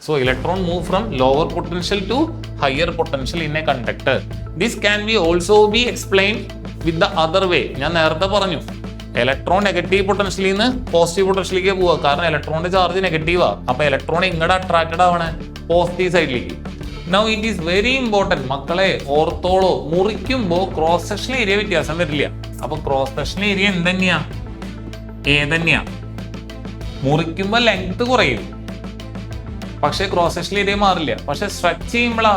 So electron move from lower potential to higher potential in a conductor. This can be also be explained with the other way. ഞാൻ നേരത്തെ പറഞ്ഞു electron negative പൊട്ടൻഷ്യലിൽ നിന്ന് positive പൊട്ടൻഷ്യലിലേക്ക് പോവുക. കാരണം ഇലക്ട്രോണിന്റെ charge നെഗറ്റീവാ. അപ്പൊ ഇലക്ട്രോൺ ഇങ്ങോട്ട് അട്രാക്റ്റഡ് ആവണേ പോസിറ്റീവ് സൈഡിലേക്ക്. Now it is very important മക്കളെ, ഓർത്തോളോ, മുറിക്കുമ്പോൾ ക്രോസ് സെക്ഷൻ ഏരിയ വ്യത്യാസം വരില്ല. അപ്പൊ ക്രോസ് സെക്ഷൻ ഏരിയ എന്തെന്നെയാ? ഏതന്നെയാ? മുറിക്കുമ്പോൾ ലെങ്ത് കുറയും, പക്ഷെ ക്രോസ് സെക്ഷൻ ഏരിയ മാറില്ല. പക്ഷെ സ്ട്രെച്ച് ചെയ്യുമ്പോഴാ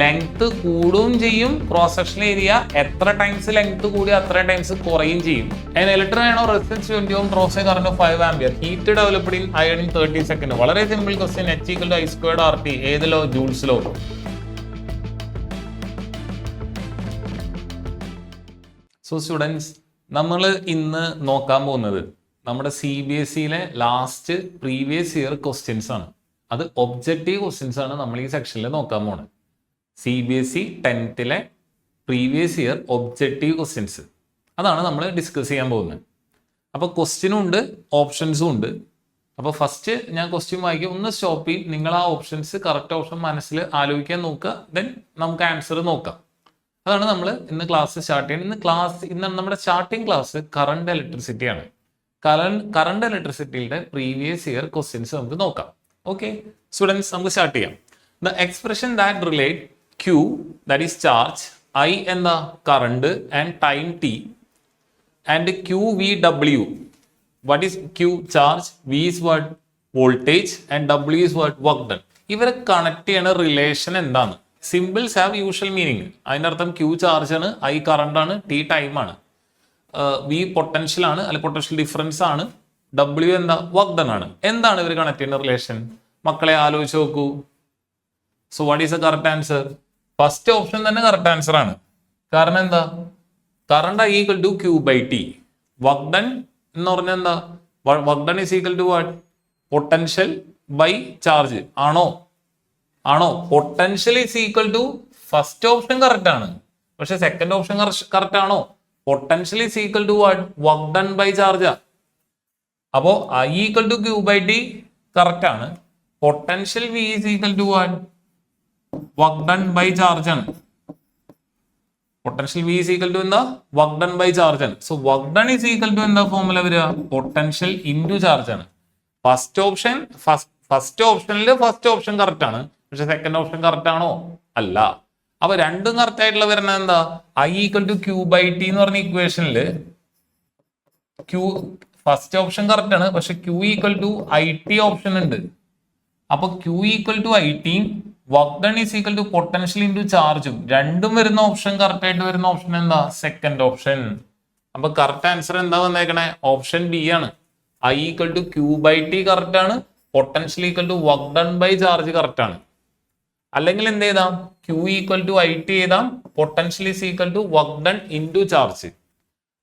ലെങ്ത് കൂടുകയും ചെയ്യും. ക്രോസ് സെക്ഷൻ ഏരിയ എത്ര ടൈംസ് ലെങ്ത് കൂടി അത്ര ടൈംസ് കുറയും ചെയ്യും. ഇലക്ട്രോൺ ആണോ resistance 20 ohm cross current 5 ampere heat developed in iron in 30 second. വളരെ സിമ്പിൾ ക്വസ്റ്റ്യൻ. H=I²RT. ഏത് law? Joule's law. So students, നമ്മൾ ഇന്ന് നോക്കാൻ പോകുന്നത് നമ്മുടെ CBSEയിലെ ലാസ്റ്റ് പ്രീവിയസ് ഇയർ ക്വസ്റ്റ്യൻസ് ആണ്. അത് ഒബ്ജക്റ്റീവ് ക്വസ്റ്റ്യൻസ് ആണ് നമ്മൾ ഈ സെക്ഷനിൽ നോക്കാൻ പോകുന്നത്. CBSE 10th previous year objective questions അതാണ് നമ്മൾ ഡിസ്കസ് ചെയ്യാൻ പോകുന്നത്. അപ്പോൾ ക്വസ്റ്റ്യനും ഉണ്ട്, ഓപ്ഷൻസും ഉണ്ട്. അപ്പോൾ ഫസ്റ്റ് ഞാൻ ക്വസ്റ്റ്യൻ വായിക്കും, ഒന്ന് സ്റ്റോപ്പ് ചെയ്യും. നിങ്ങൾ ആ ഓപ്ഷൻസ് കറക്റ്റ് ഓപ്ഷൻ മനസ്സിൽ ആലോചിക്കാൻ നോക്കുക. ദെൻ നമുക്ക് ആൻസർ നോക്കാം. അതാണ് നമ്മൾ ഇന്ന് ക്ലാസ് സ്റ്റാർട്ട് ചെയ്യുന്നത്. ഇന്ന് നമ്മുടെ സ്റ്റാർട്ടിങ് ക്ലാസ് കറണ്ട് ഇലക്ട്രിസിറ്റി ആണ്. കറണ്ട് ഇലക്ട്രിസിറ്റിയുടെ പ്രീവിയസ് ഇയർ ക്വസ്റ്റ്യൻസ് നമുക്ക് നോക്കാം. ഓക്കെ സ്റ്റുഡൻസ്, നമുക്ക് സ്റ്റാർട്ട് ചെയ്യാം. The expression that relate Q, that is charge, I എന്ന current and time t, and QVW. What is Q? Charge, V is what? Voltage, and W is what? Work done. ഇവരെ connect ചെയ്യുന്ന relation എന്താണ്? Symbols have usual meaning. അതിൻ്റെ അർത്ഥം Q charge ആണ്, I current ആണ്, T time ആണ്, V potential ആണ്, അല്ലെ പൊട്ടൻഷ്യൽ ഡിഫറൻസ് ആണ്, W എന്താ? വർക്ക് ഡൺ ആണ്. എന്താണ് ഇവർ കണക്ട് ചെയ്യുന്ന റിലേഷൻ? മക്കളെ ആലോചിച്ച് നോക്കൂ. So what is A correct answer? First option തന്നെ കറക്റ്റ് ആൻസർ ആണ്. കാരണം എന്താ? Current I = Q/T. Work done എന്ന് പറഞ്ഞാൽ എന്താ? Work done = what? Potential by charge. ആണോ? പൊട്ടൻഷ്യൽ = ഫസ്റ്റ് ഓപ്ഷൻ കറക്റ്റ് ആണ്, പക്ഷെ സെക്കൻഡ് ഓപ്ഷൻ കറക്റ്റ് ആണോ? Potential = what? Work done by charge. അപ്പോ I = Q/T കറക്റ്റ് ആണ്. Potential V = what? Work done by charge ആണ്. പൊട്ടൻഷ്യൽ V = എന്താ? Work done by charge ആണ്. So work done = എന്താ formula വരിക? പൊട്ടൻഷ്യൽ ഇൻറ്റു ചാർജ് ആണ്. First ഓപ്ഷനിൽ ഫസ്റ്റ് ഓപ്ഷൻ കറക്റ്റ് ആണ്, പക്ഷെ സെക്കൻഡ് ഓപ്ഷൻ കറക്റ്റ് ആണോ? അല്ല. അപ്പൊ രണ്ടും കറക്റ്റ് ആയിട്ടുള്ള വരുന്നത് എന്താ? I = Q/T എന്ന് പറഞ്ഞ ഇക്വേഷനിൽ Q ഫസ്റ്റ് ഓപ്ഷൻ കറക്റ്റ് ആണ്, പക്ഷെ Q = IT ഓപ്ഷൻ ഉണ്ട്. അപ്പൊ Q = IT, work done = potential into ചാർജും രണ്ടും വരുന്ന ഓപ്ഷൻ കറക്റ്റ് ആയിട്ട് വരുന്ന ഓപ്ഷൻ എന്താ? Second option. അപ്പൊ കറക്റ്റ് ആൻസർ എന്താ വന്നേക്കണേ? ഓപ്ഷൻ ബി ആണ്. I = Q/T കറക്റ്റ് ആണ്, potential = work done by charge correct ആണ്. അല്ലെങ്കിൽ എന്ത് ചെയ്താം? Q = IT എഴുതാം, potential = work done into charge.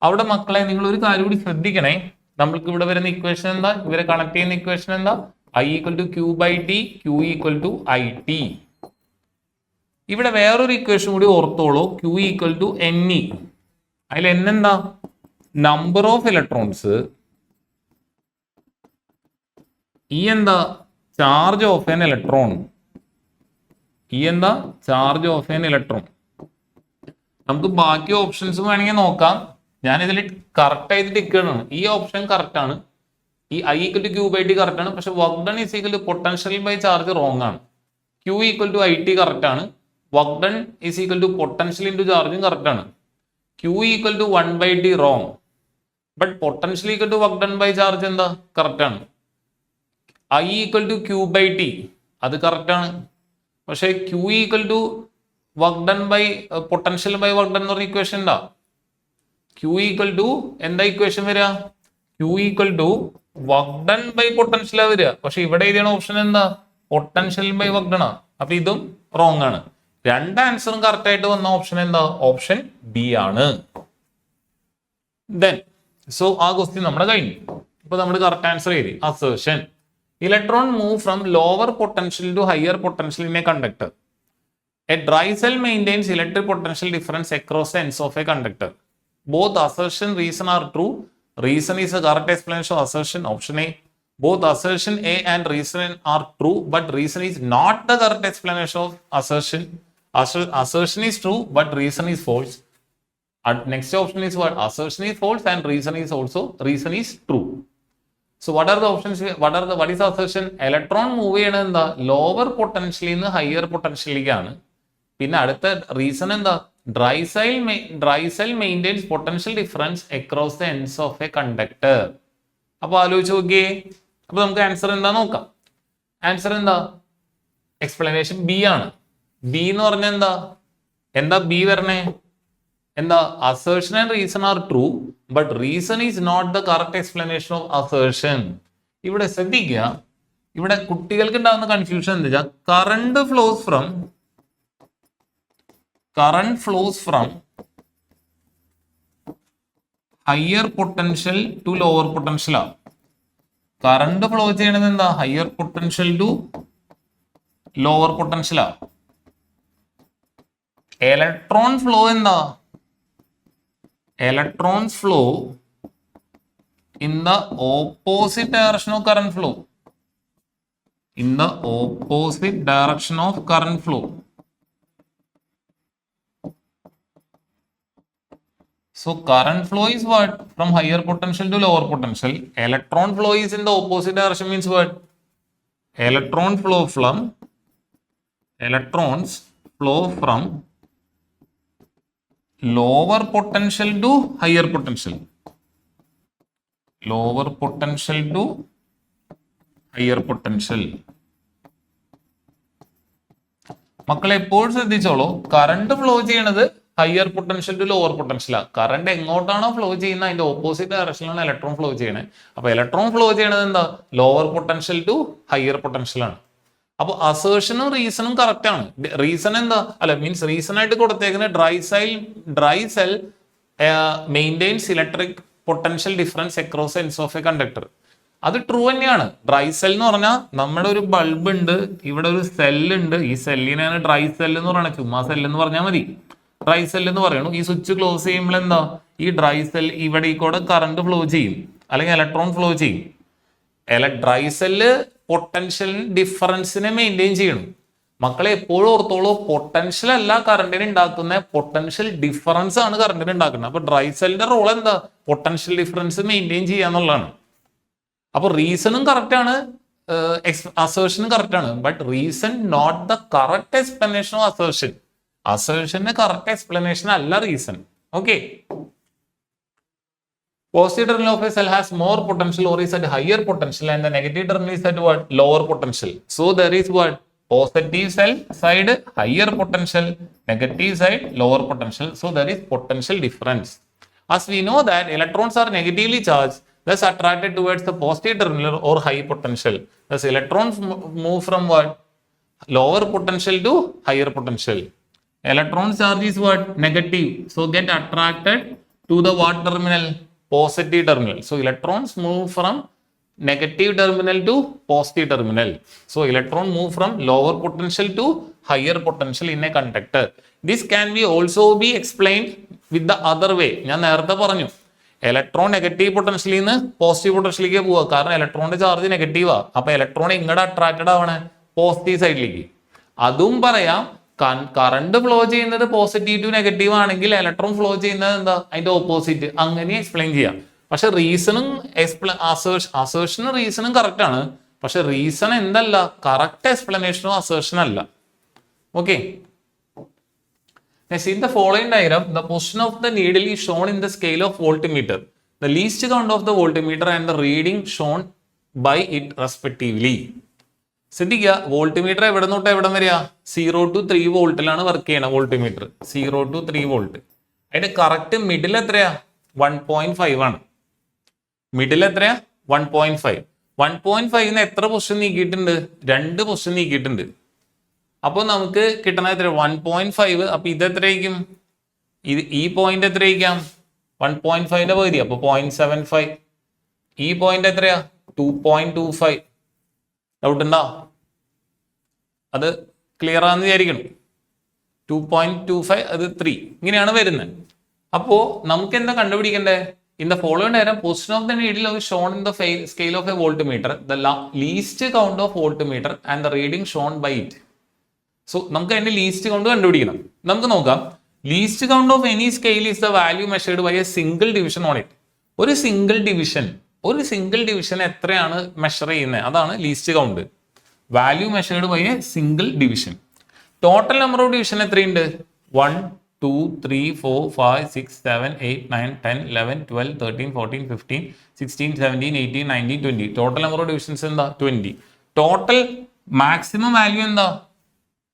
അവിടെ മക്കളെ നിങ്ങൾ ഒരു കാര്യം കൂടി ശ്രദ്ധിക്കണേ. നമ്മൾക്ക് ഇവിടെ വരുന്ന ഇക്വേഷൻ എന്താ? ഇവരെ കണക്ട് ചെയ്യുന്ന ഇക്വേഷൻ എന്താ? I = Q/T, Q = IT. ഇവിടെ വേറൊരു ഇക്വേഷൻ കൂടി ഓർത്തോളൂ. Q = NE. അതിൽ N എന്താ? Number of electrons. E എന്താ? Charge of an electron. എന്താ? Charge of an electron. നമുക്ക് ബാക്കി ഓപ്ഷൻസ് വേണമെങ്കിൽ നോക്കാം. ഞാൻ ഇതിൽ കറക്റ്റ് ആയിട്ട് ടിക്കാണ്. ഈ ഓപ്ഷൻ കറക്റ്റ് ആണ്. ഈ I = Q/T കറക്റ്റ് ആണ്, പക്ഷെ work done = potential by charge wrong ആണ്. Q = IT കറക്റ്റ് ആണ്, വർക്ക് ഡൺ = പൊട്ടൻഷ്യൽ ഇൻറ്റു ചാർജും കറക്റ്റ് ആണ്. Q = 1/T wrong, but potential = work done by charge എന്താ? കറക്റ്റ് ആണ്. I = Q/T അത് കറക്റ്റ് ആണ്, പക്ഷെ Q = work done by potential by work done എന്ന് പറഞ്ഞ ഇക്വേഷൻ ഉണ്ടാ. Q = എന്താ ഇക്വേഷൻ വരിക? Q = work done by potential വരിക, പക്ഷെ ഇവിടെ എഴുതിയ ഓപ്ഷൻ എന്താ? Potential by work done. അപ്പൊ ഇതും റോങ് ആണ്. രണ്ട് ആൻസറും കറക്റ്റ് ആയിട്ട് വന്ന ഓപ്ഷൻ എന്താ? ഓപ്ഷൻ ബി ആണ്. ദെൻ സോ ആ ക്വസ്റ്റ്യൻ നമ്മുടെ കഴിഞ്ഞു. ഇപ്പൊ നമ്മൾ കറക്റ്റ് ആൻസർ എഴുതി. Assertion: electron move from lower potential to higher potential in a conductor. A dry cell maintains electric potential difference across the ends of a conductor. Both assertion reason are true. Reason is a correct explanation of assertion. Option A. both assertion A and reason are true, but reason is not the correct explanation of assertion. Assertion is true, but reason is false. Next option is what? Assertion is false and reason is true. So what are the options? What is the assertion? Electron move ചെയ്യണത് എന്താ? Lower പൊട്ടൻഷ്യലിൽ നിന്ന് higher പൊട്ടൻഷ്യലിലേക്കാണ്. പിന്നെ അടുത്ത reason എന്താ? Dry cell maintains potential difference across the ends of a conductor. അപ്പൊ ആലോചിച്ച് നോക്കിയേ. അപ്പൊ നമുക്ക് ആൻസർ എന്താ നോക്കാം. ആൻസർ എന്താ? എക്സ്പ്ലനേഷൻ ബി ആണ്. ബി എന്ന് പറഞ്ഞാൽ എന്താ ബി വരണേ? എന്താ? Assertion and reason are true, but reason is not the correct explanation of assertion. ഇവിടെ ശ്രദ്ധിക്കുക, ഇവിടെ കുട്ടികൾക്ക് ഉണ്ടാകുന്ന കൺഫ്യൂഷൻ എന്താ വെച്ചാൽ current flows from higher potential to lower potential ആണ്. കറണ്ട് ഫ്ലോ ചെയ്യണത് എന്താ? Higher potential to lower potential ആണ്. ഇലക്ട്രോൺ ഫ്ലോ എന്താ? Electrons flow in the opposite direction of current flow. In the opposite direction of current flow. So current flow is what? From higher potential to lower potential. Electron flow is in the opposite direction means what? Electrons flow from lower potential to higher potential. Lower potential to higher potential. മക്കളെ എപ്പോഴും ശ്രദ്ധിച്ചോളൂ, current flow ചെയ്യണത് higher potential to lower പൊട്ടൻഷ്യലാണ്. Current എങ്ങോട്ടാണോ flow ചെയ്യുന്നത് അതിന്റെ opposite ഡയറക്ഷനിലാണ് electron flow ചെയ്യണത്. അപ്പൊ ഇലക്ട്രോൺ ഫ്ലോ ചെയ്യണത് എന്താ? Lower potential to higher potential ആണ്. അപ്പൊ അസേർഷനും റീസണും കറക്റ്റ് ആണ്. റീസൺ എന്താ? മീൻസ് റീസൺ ആയിട്ട് കൊടുത്തേക്കുന്ന dry cell maintains electric potential difference across ends of a conductor. അത് ട്രൂ തന്നെയാണ്. ഡ്രൈ സെൽ എന്ന് പറഞ്ഞാൽ നമ്മുടെ ഒരു ബൾബ് ഉണ്ട്, ഇവിടെ ഒരു സെല്ലുണ്ട്. ഈ സെല്ലിനാണ് ഡ്രൈ സെൽ എന്ന് പറയുന്നത്. ചുമ്മാ സെൽ എന്ന് പറഞ്ഞാൽ മതി. ഡ്രൈ സെൽ എന്ന് പറയണു. ഈ സ്വിച്ച് ക്ലോസ് ചെയ്യുമ്പോൾ എന്താ? ഈ ഡ്രൈ സെൽ ഇവിടെ കൂടെ കറണ്ട് ഫ്ലോ ചെയ്യും, അല്ലെങ്കിൽ ഇലക്ട്രോൺ ഫ്ലോ ചെയ്യും. ഡ്രൈ സെല്ല് പൊട്ടൻഷ്യൽ ഡിഫറൻസിനെ മെയിൻറ്റെയിൻ ചെയ്യണം. മക്കളെ എപ്പോഴും ഓർത്തോളൂ, പൊട്ടൻഷ്യൽ അല്ല കറണ്ടിന് ഉണ്ടാക്കുന്ന, പൊട്ടൻഷ്യൽ ഡിഫറൻസ് ആണ് കറണ്ടിന് ഉണ്ടാക്കുന്നത്. അപ്പൊ ഡ്രൈ സെല്ലിന്റെ റോൾ എന്താ? പൊട്ടൻഷ്യൽ ഡിഫറൻസ് മെയിൻറ്റെയിൻ ചെയ്യുക എന്നുള്ളതാണ്. അപ്പൊ റീസണും കറക്റ്റ് ആണ്, അസേർഷനും കറക്റ്റ് ആണ്. But reason not the correct explanation of assertion. അസേർഷന്റെ കറക്റ്റ് എക്സ്പ്ലനേഷൻ അല്ല reason. Okay. Positive terminal of a cell has more potential or is at higher potential, and the negative terminal is at what? Lower potential. So there is what? Positive cell side higher potential, negative side lower potential. So there is potential difference. As we know that electrons are negatively charged, thus attracted towards the positive terminal or high potential. Thus electrons move from what? Lower potential to higher potential. Electron charge is what? Negative. So get attracted to the what terminal? Positive terminal. So electrons move from negative terminal to positive terminal. So electron move from lower potential to higher potential in a conductor. This can be also be explained with the other way. ഞാൻ നേരത്തെ പറഞ്ഞു, electron negative പൊട്ടൻഷ്യലിൽ നിന്ന് positive പൊട്ടൻഷ്യലിലേക്ക് പോവുക. കാരണം ഇലക്ട്രോണിന്റെ charge നെഗറ്റീവാ. അപ്പൊ electron എങ്ങോട്ട് അട്രാക്റ്റഡ് ആവണേ? പോസിറ്റീവ് സൈഡിലേക്ക്. അതും പറയാം, കറണ്ട് ഫ്ലോ ചെയ്യുന്നത് പോസിറ്റീവ് ടു നെഗറ്റീവ് ആണെങ്കിൽ ഇലക്ട്രോൺ ഫ്ലോ ചെയ്യുന്നത് എന്താ? അതിന്റെ ഓപ്പോസിറ്റ്. അങ്ങനെ എക്സ്പ്ലെയിൻ ചെയ്യാം. പക്ഷെ റീസണും അസേർഷനും റീസണും കറക്റ്റ് ആണ്. പക്ഷെ റീസൺ എന്തല്ല? കറക്റ്റ് എക്സ്പ്ലനേഷനോ അസേർഷൻ അല്ല. Okay. In the following diagram, the position of the needle is shown in the scale of voltmeter. The least count of the voltmeter and the reading shown by it respectively. ശ്രദ്ധിക്കുക, voltmeter എവിടെ തൊട്ട് എവിടെ വരെയാ? 0 to 3 വോൾട്ടിലാണ് work ചെയ്യണത് voltmeter. 0 to 3 volt. അതിന്റെ correct middle എത്രയാ? 1.5 ആണ്. Middle എത്രയാ? 1.5. 1.5 എത്ര പൊസിഷൻ നീക്കിയിട്ടുണ്ട്? 2 പൊസിഷൻ നീക്കിയിട്ടുണ്ട്. അപ്പൊ നമുക്ക് കിട്ടണ എത്ര? 1.5. അപ്പൊ ഇത് എത്രയായിരിക്കും? ഈ പോയിന്റ് എത്രയായിരിക്കാം? 1.5ന്റെ പകുതി. അപ്പൊ 0.75. ഈ പോയിന്റ് എത്രയാ? 2.25. ഡൗട്ട് ഉണ്ടോ? അത് ക്ലിയർ ആണെന്ന് വിചാരിക്കണം. 2.25 അത് 3 ഇങ്ങനെയാണ് വരുന്നത്. അപ്പോ നമുക്ക് എന്താ കണ്ടുപിടിക്കണ്ടേ? In the following diagram, position of the needle is shown in the scale of a voltmeter, the least count of voltmeter and the reading shown by it. So, നമുക്ക് അതിന്റെ ലീസ്റ്റ് കൗണ്ട് കണ്ടുപിടിക്കണം. നമുക്ക് നോക്കാം. Least count of any scale is the value measured by a single division on it. ഒരു single division എത്രയാണ് measure ചെയ്യുന്നത്, അതാണ് least count. Value measured by a single division. Total number of division എത്രയുണ്ട്? 1 2 3 4 5 6 7 8 9 10 11 12 13 14 15 16 17 18 19 20. Total number of divisions എന്താ? 20. Total maximum value എന്താ?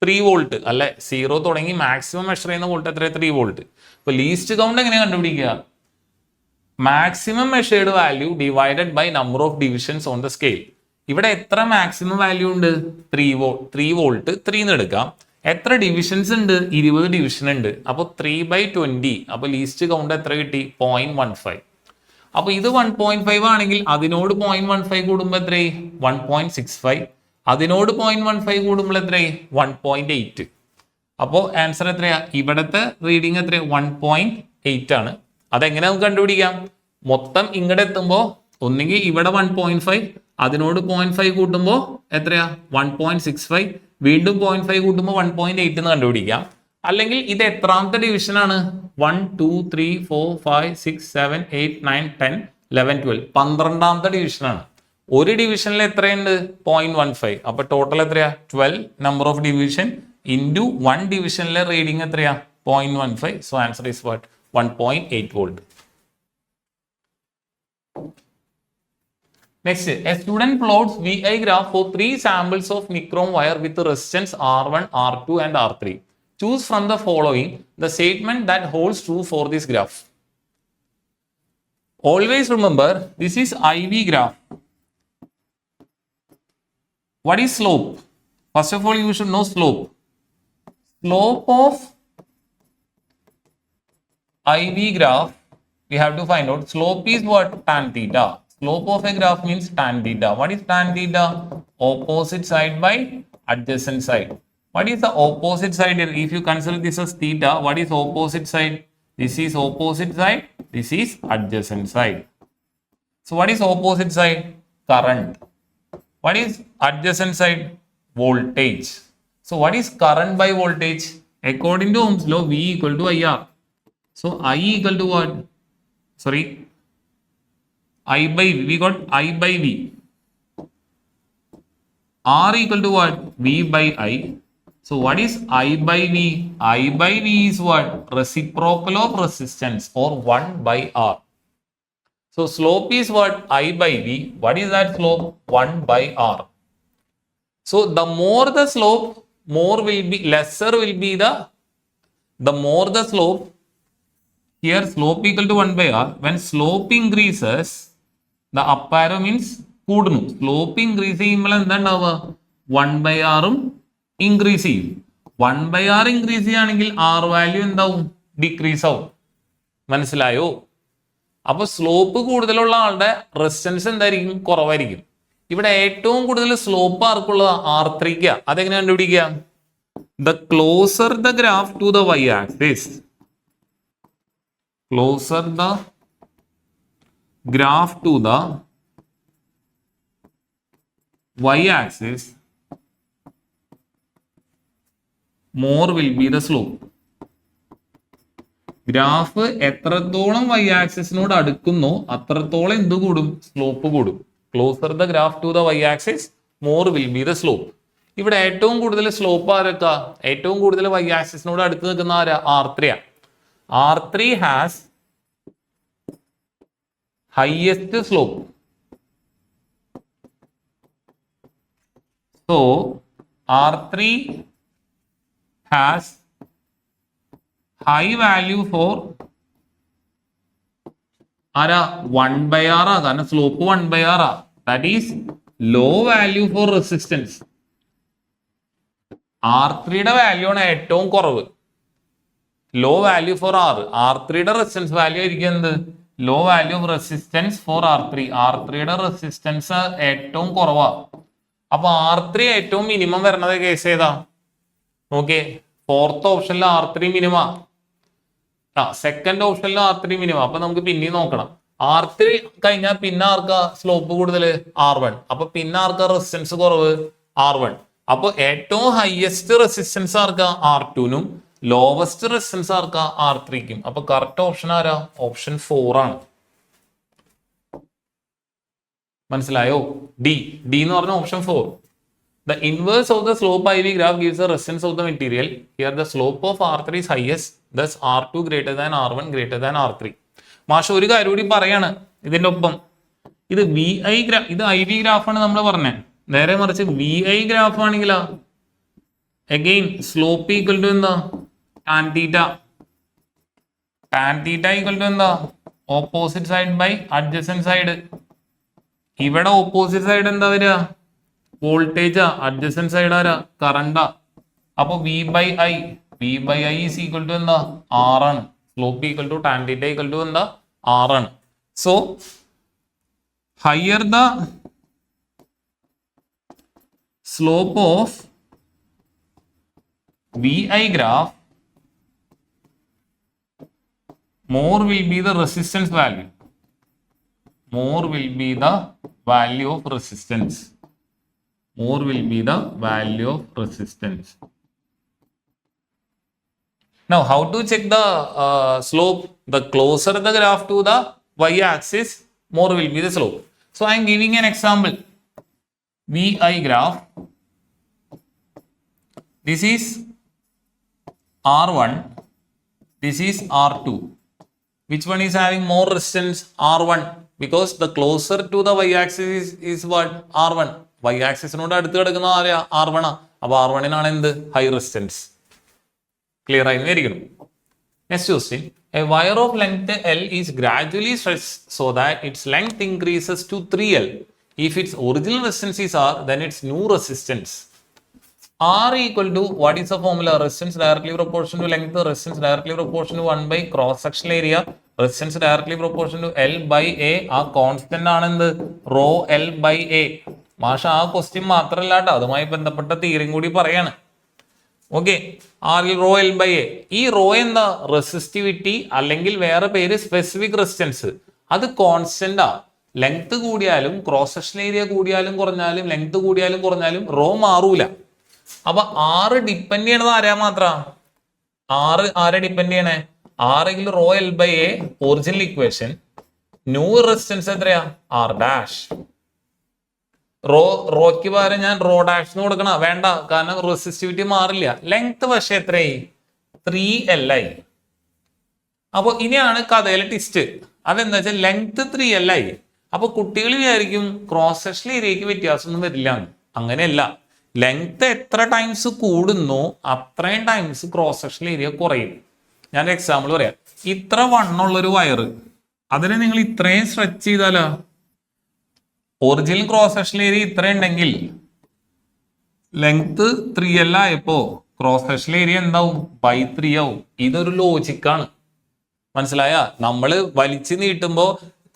3 volt അല്ലെ. 0 തുടങ്ങി maximum measure ചെയ്യുന്ന വോൾട്ട് എത്ര? 3 വോൾട്ട്. അപ്പൊ ലീസ്റ്റ് കൗണ്ട് എങ്ങനെ കണ്ടുപിടിക്കുക? Maximum measured value divided by number of divisions on the scale. ഇവിടെ എത്ര മാക്സിമം വാല്യൂ ഉണ്ട്? 3 വോൾട്ട് 3 എന്ന് എടുക്കാം. എത്ര ഡിവിഷൻസ് ഉണ്ട്? 20 ഡിവിഷൻ ഉണ്ട്. അപ്പോൾ 3/20. അപ്പൊ ലീസ്റ്റ് കൗണ്ട് എത്ര കിട്ടി? 0.15. അപ്പൊ ഇത് 1.5 ആണെങ്കിൽ അതിനോട് 0.15 കൂടുമ്പോൾ എത്രയായി? 1.65. അതിനോട് 0.15 കൂടുമ്പോൾ എത്രയായി? 1.8. അപ്പോൾ ആൻസർ എത്രയാ? ഇവിടത്തെ റീഡിങ് എത്രയാ? 1.8 ആണ്. അതെങ്ങനെ നമുക്ക് കണ്ടുപിടിക്കാം? മൊത്തം ഇങ്ങോട്ട് എത്തുമ്പോൾ ഒന്നുകിൽ ഇവിടെ 1.5, അതിനോട് 0.5 കൂട്ടുമ്പോൾ എത്രയാ? 1.65. വീണ്ടും 0.5 കൂട്ടുമ്പോൾ 1.8 എന്ന് കണ്ടുപിടിക്കാം. അല്ലെങ്കിൽ ഇത് എത്രാമത്തെ ഡിവിഷൻ ആണ്? 1 2 3 4 5 6 7 8 9 10 11 12. 12ാമത്തെ ഡിവിഷൻ ആണ്. ഒരു ഡിവിഷനിൽ എത്രയുണ്ട്? 0.15. അപ്പൊ ടോട്ടൽ എത്രയാ? 12 നമ്പർ ഓഫ് ഡിവിഷൻ ഇൻറ്റു 1 ഡിവിഷനിലെ റീഡിങ് എത്രയാ? 0.15. So answer is what? 1.8 volt. Next, a student plots VI graph for 3 samples of nichrome wire with resistance R1, R2 and R3. Choose from the following the statement that holds true for this graph. Always remember, this is IV graph. What is slope? First of all, you should know slope. Slope of IV graph, we have to find out. Slope is what? Tan theta. Slope of a graph means tan theta. What is tan theta? Opposite side by adjacent side. What is the opposite side here? If you consider this as theta, what is opposite side? This is opposite side. This is adjacent side. So what is opposite side? Current. What is adjacent side? Voltage. So what is current by voltage? According to Ohm's law, V equal to IR. So I equal to what? Sorry. I by V. We got I by V. R equal to what? V by I. So what is I by V? I by V is what? Reciprocal of resistance, or 1 by R. So slope is what? I by V. What is that slope? 1 by R. So the more the slope, lesser will be the more the slope. Here slope equal to 1 by R. When slope increases, the up arrow means കൂടുന്നു. Slope increase ചെയ്യുമ്പോൾ എന്താ ഉണ്ടാവുക? 1 by R increase ചെയ്യും. 1 by R increase ചെയ്യുകയാണെങ്കിൽ R value എന്താവും? Decrease ആവും. മനസ്സിലായോ? അപ്പൊ സ്ലോപ്പ് കൂടുതലുള്ള ആളുടെ റെസിസ്റ്റൻസ് എന്തായിരിക്കും? കുറവായിരിക്കും. ഇവിടെ ഏറ്റവും കൂടുതൽ സ്ലോപ്പ് ആർക്കുള്ളത്? R3. അതെങ്ങനെ കണ്ടുപിടിക്കുക? The closer the graph to the y-axis, closer the graph to the y-axis, more will be the slope. Graph എത്രത്തോളം y ആക്സിസിനോട് അടുക്കുന്നോ അത്രത്തോളം എന്ത് കൂടും? സ്ലോപ്പ് കൂടും. Closer the graph to the y axis, more will be the slope. ഇവിടെ ഏറ്റവും കൂടുതൽ സ്ലോപ്പ് ആരൊക്കെ? ഏറ്റവും കൂടുതൽ y ആക്സിസിനോട് അടുത്ത് നിൽക്കുന്ന ആരാ? R3. R3 has highest slope. So R3 has high value for ആരാ? 1 by R. കാരണം slope 1 by R. That is low value for resistance. R3യുടെ വാല്യൂ ആണ് ഏറ്റവും കുറവ്. Low value for R. R3യുടെ റെസിസ്റ്റൻസ് വാല്യൂ ആയിരിക്കും എന്ത്? Low value of resistance for R3. R3യുടെ റെസിസ്റ്റൻസ് ഏറ്റവും കുറവാ. അപ്പൊ R3 ഏറ്റവും മിനിമം വരുന്നത് കേസ് ഏതാ? നോക്കിയേ, ഫോർത്ത് ഓപ്ഷനിൽ R3 മിനിമം, സെക്കൻഡ് ഓപ്ഷനിൽ R3 മിനിമം. അപ്പൊ നമുക്ക് പിന്നെയും നോക്കണം. R3 കഴിഞ്ഞാൽ പിന്നെ ആർക്കാ സ്ലോപ്പ് കൂടുതൽ? R1. അപ്പൊ പിന്നെ ആർക്കാ റെസിസ്റ്റൻസ് കുറവ്? R1. അപ്പൊ ഏറ്റവും ഹയസ്റ്റ് റെസിസ്റ്റൻസ് ആർക്കാ? R2നും ലോവസ്റ്റ് റെസിസ്റ്റൻസ് ആർക്കാ? R3ക്കും. അപ്പൊ കറക്റ്റ് ഓപ്ഷൻ ആരാ? ഓപ്ഷൻ 4 ആണ്. മനസ്സിലായോ? ഡി എന്ന് പറഞ്ഞ option 4. The inverse of the slope IV graph gives the resistance of the material. Here the slope of R3 is highest, thus R2 greater than R1 greater than R3. മാഷ ഒരു കാര്യം കൂടി പറയാണ് ഇതിന്റെ ഒപ്പം. ഇത് ഇത് IV ഗ്രാഫാണ് നമ്മൾ പറഞ്ഞത്. നേരെ മറിച്ച് VI ഗ്രാഫ് ആണെങ്കിലാ അഗെയിൻ സ്ലോപ്പ് ഈക്വൽ ടു എന്താ? Tan theta. Tan theta equal to എന്താ? Opposite side by adjacent side. ഇവിടെ ഓപ്പോസിറ്റ് സൈഡ് എന്താ വരിക? വോൾട്ടേജാ. അഡ്ജസന്റ് സൈഡ് ആരാ? കറണ്ടാ. അപ്പൊ V/I ഈസ് ഈക്വൽ ടു എന്താ? R ആണ്. Slope equal to tan theta equal to എന്താ? R ആണ്. So higher the slope of VI graph, more will be the resistance value. More will be the value of resistance. More will be the value of resistance. Now, how to check the slope? The closer the graph to the y-axis, more will be the slope. So, I am giving an example. VI graph. This is R1. This is R2. Which one is having more resistance? R1. Because the closer to the y-axis is what? R1. Y-axis നോട് അടുത്ത് കിടക്കുന്ന ആരെയാ? R1 ആ. അപ്പൊ R1 എന്ത്? High resistance. Clear ആയി വിചാരിക്കണം. Next question. A wire of length L is gradually stretched so that its length increases to 3L. If its original resistance is R, then its new resistance. R equal to, what is the formula? Resistance directly proportional to length, resistance directly proportional to 1 by cross sectional area, resistance directly proportional to L by A. ആ constant ആണ് എന്ത്? Rho L by A. മാഷ ആ question മാത്രമല്ല കേട്ടോ, അതുമായി ബന്ധപ്പെട്ട തിയറിയും കൂടി പറയാണ്. ഓക്കെ, ആറിൽ റോ L by A. ഈ റോ എന്താ? റെസിസ്റ്റിവിറ്റി അല്ലെങ്കിൽ വേറെ പേര് സ്പെസിഫിക് റെസിസ്റ്റൻസ്. അത് കോൺസ്റ്റന്റ് ആ. ലെങ്ത് കൂടിയാലും ക്രോസ് സെക്ഷൻ ഏരിയ കൂടിയാലും കുറഞ്ഞാലും ലെങ്ത് കൂടിയാലും കുറഞ്ഞാലും റോ മാറൂല. അപ്പൊ R ഡിപ്പെൻഡ് ചെയ്യണത് ആരാ മാത്രം? R ആരെ ഡിപ്പെൻഡ് ചെയ്യണേ? ആരെങ്കിൽ rho L by A original equation. New resistance എത്രയാ? R dash. റോയ്ക്ക് പകരം ഞാൻ റോ ഡാഷ് എന്ന് കൊടുക്കണ വേണ്ട, കാരണം റെസിസ്റ്റിവിറ്റി മാറില്ല. ലെങ്ത് പക്ഷെ എത്രയായി? 3L ആയി. അപ്പൊ ഇനിയാണ് കഥയിലെ ട്വിസ്റ്റ്. അതെന്താ വെച്ചാൽ ലെങ്ത് 3L ആയി. അപ്പൊ കുട്ടികൾ വിചാരിക്കും ക്രോസ് സെക്ഷൻ ഏരിയക്ക് വ്യത്യാസമൊന്നും വരില്ല. അങ്ങനെയല്ല. ലെങ്ത് എത്ര ടൈംസ് കൂടുന്നു അത്രയും ടൈംസ് ക്രോസ് സെക്ഷൻ ഏരിയ കുറയും. ഞാൻ എക്സാമ്പിൾ പറയാം. ഇത്ര വണ്ണുള്ളൊരു വയറ്, അതിനെ നിങ്ങൾ ഇത്രയും സ്ട്രെച്ച് ചെയ്താലോ, ഒറിജിനൽ ക്രോസ് സെക്ഷൻ ഏരിയ ഇത്ര ഉണ്ടെങ്കിൽ ലെങ്ത് 3L ആയപ്പോ ക്രോസ് സെക്ഷൻ ഏരിയ എന്താവും? ബൈ 3 ആവും. ഇതൊരു ലോജിക്കാണ്. മനസ്സിലായ? നമ്മള് വലിച്ചു നീട്ടുമ്പോ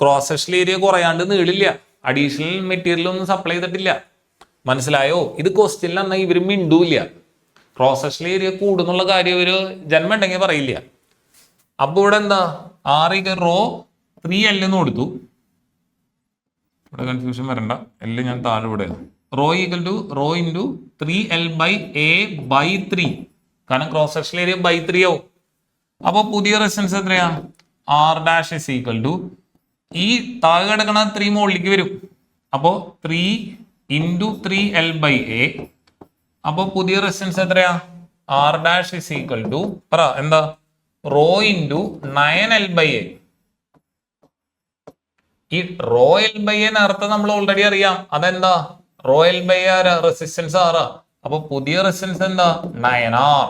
ക്രോസ് സെക്ഷൻ ഏരിയ കുറയാണ്ട് നീളില്ല. അഡീഷണൽ മെറ്റീരിയൽ ഒന്നും സപ്ലൈ ചെയ്തിട്ടില്ല. മനസ്സിലായോ? ഇത് ക്വസ്റ്റ്യനിൽ എന്നാൽ ഇവര് മിണ്ടൂല്ല. ക്രോസ് സെക്ഷൻ ഏരിയ കൂടുന്നുള്ള കാര്യം ഒരു ജന്മം ഉണ്ടെങ്കിൽ പറയില്ല. അപ്പൊ ഇവിടെ എന്താ? ആറ് റോ 3L എന്ന് കൊടുത്തു. ഇവിടെ കൺഫ്യൂഷൻ വരണ്ട. L ഞാൻ താഴെ ഇവിടെ. Rho equal to rho into 3L by A by 3. കാരണം ക്രോസ് സെക്ഷൻ ഏരിയ ബൈ 3 ആവും. അപ്പൊ പുതിയ റെസിസ്റ്റൻസ് എത്രയാ? R dash is equal to, ഈ താഴെ കിടക്കണ 3 മുകളിലേക്ക് വരും. അപ്പോ 3 ഇൻറ്റു 3L by A. അപ്പൊ പുതിയ റെസിസ്റ്റൻസ് എത്രയാ? R dash is equal to പറ എന്താ? Rho into 9L by A. ഈ റോ L by A അർത്ഥം നമ്മൾ ഓൾറെഡി അറിയാം. അതെന്താ? റോ L by A ആരാ? റെസിസ്റ്റൻസ് ആറാ. അപ്പൊ പുതിയ റെസിസ്റ്റൻസ് എന്താ? 9R.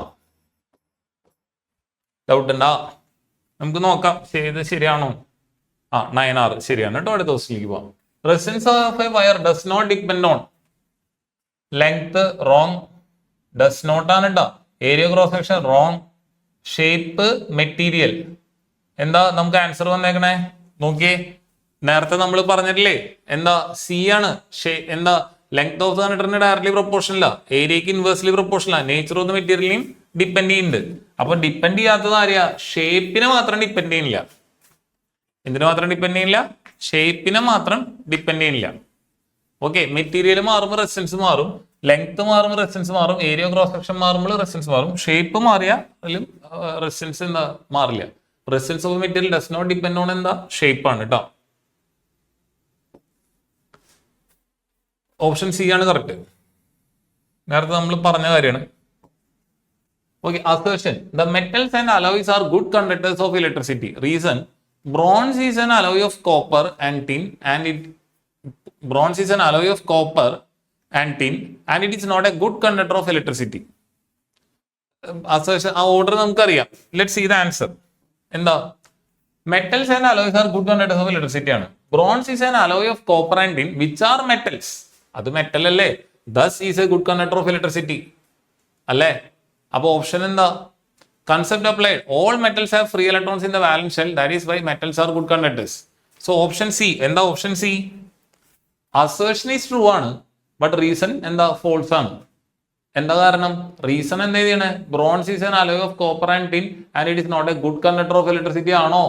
ഡൗട്ട് ഉണ്ടാ? നമുക്ക് നോക്കാം ഇത് ശരിയാണോ. 9R ശരിയാണ് കേട്ടോ. അടുത്ത ക്വസ്റ്റ്യനിലേക്ക് പോവാം. Resistance of a wire does not depend on length. Wrong. Does not ആണ് കേട്ടോ. Area cross section wrong. Shape material എന്താ? നമുക്ക് ആൻസർ വന്നേക്കണേ നോക്കിയേ. നേരത്തെ നമ്മൾ പറഞ്ഞിട്ടില്ലേ എന്താ? സി ആണ്. എന്താ? ലെങ്ത് ഓഫ് ദ കണ്ടക്ടറിന് ഡയറക്ട്ലി പ്രൊപ്പോർഷൻ അല്ല, ഏരിയക്ക് ഇൻവേഴ്സ്ലി പ്രൊപ്പോർഷൻ അല്ല. നേച്ചർ ഓഫ് ദ മെറ്റീരിയലിനെയും ഡിപ്പെൻഡ് ചെയ്യുന്നുണ്ട്. അപ്പൊ ഡിപ്പെൻഡ് ചെയ്യാത്തത് ആരെയാ? ഷേപ്പിനെ മാത്രം ഡിപ്പെൻഡ് ചെയ്യുന്നില്ല. എന്തിനു മാത്രം ഡിപ്പെൻഡ് ചെയ്യില്ല? ഷേപ്പിനെ മാത്രം ഡിപ്പെൻഡ് ചെയ്യില്ല. ഓക്കെ, മെറ്റീരിയൽ മാറുമ്പോൾ റെസിസ്റ്റൻസ് മാറും, ലെങ്ത് മാറുമ്പോൾ റെസിസ്റ്റൻസ് മാറും, ഏരിയ ക്രോസ് സെക്ഷൻ മാറുമ്പോൾ റെസിസ്റ്റൻസ് മാറും. ഷേപ്പ് മാറിയാലും റെസിസ്റ്റൻസ് എന്താ മാറില്ല. Resistance of material does not depend on എന്താ? ഷേപ്പ് ആണ് കേട്ടോ. ഓപ്ഷൻ സി ആണ് കറക്റ്റ്. നേരത്തെ നമ്മൾ പറഞ്ഞ കാര്യമാണ്. Okay, assertion. The metals and alloys are good conductors of electricity. Reason: bronze is an alloy of copper and tin, and it is not a good conductor of electricity. Assertion. ആ order നമുക്കറിയാം. Let's see the answer. എന്താ? Metals and alloys are good conductors of electricity ആണ്. Bronze is an alloy of copper and tin, which are metals. അത് metal അല്ലേ? Thus is a good conductor of electricity. അല്ലേ? അപ്പോൾ option എന്താ? Concept applied. All metals have free electrons in the valence shell, that is why metals are good conductors. So option C. എന്താ option C? Assertion is true ആണ്, but reason എന്താ? False ആണ്. എന്താ കാരണം? Reason എന്താ ചെയ്യണേ? Bronze is an alloy of copper and tin and it is not a good conductor of electricity. ആണോ?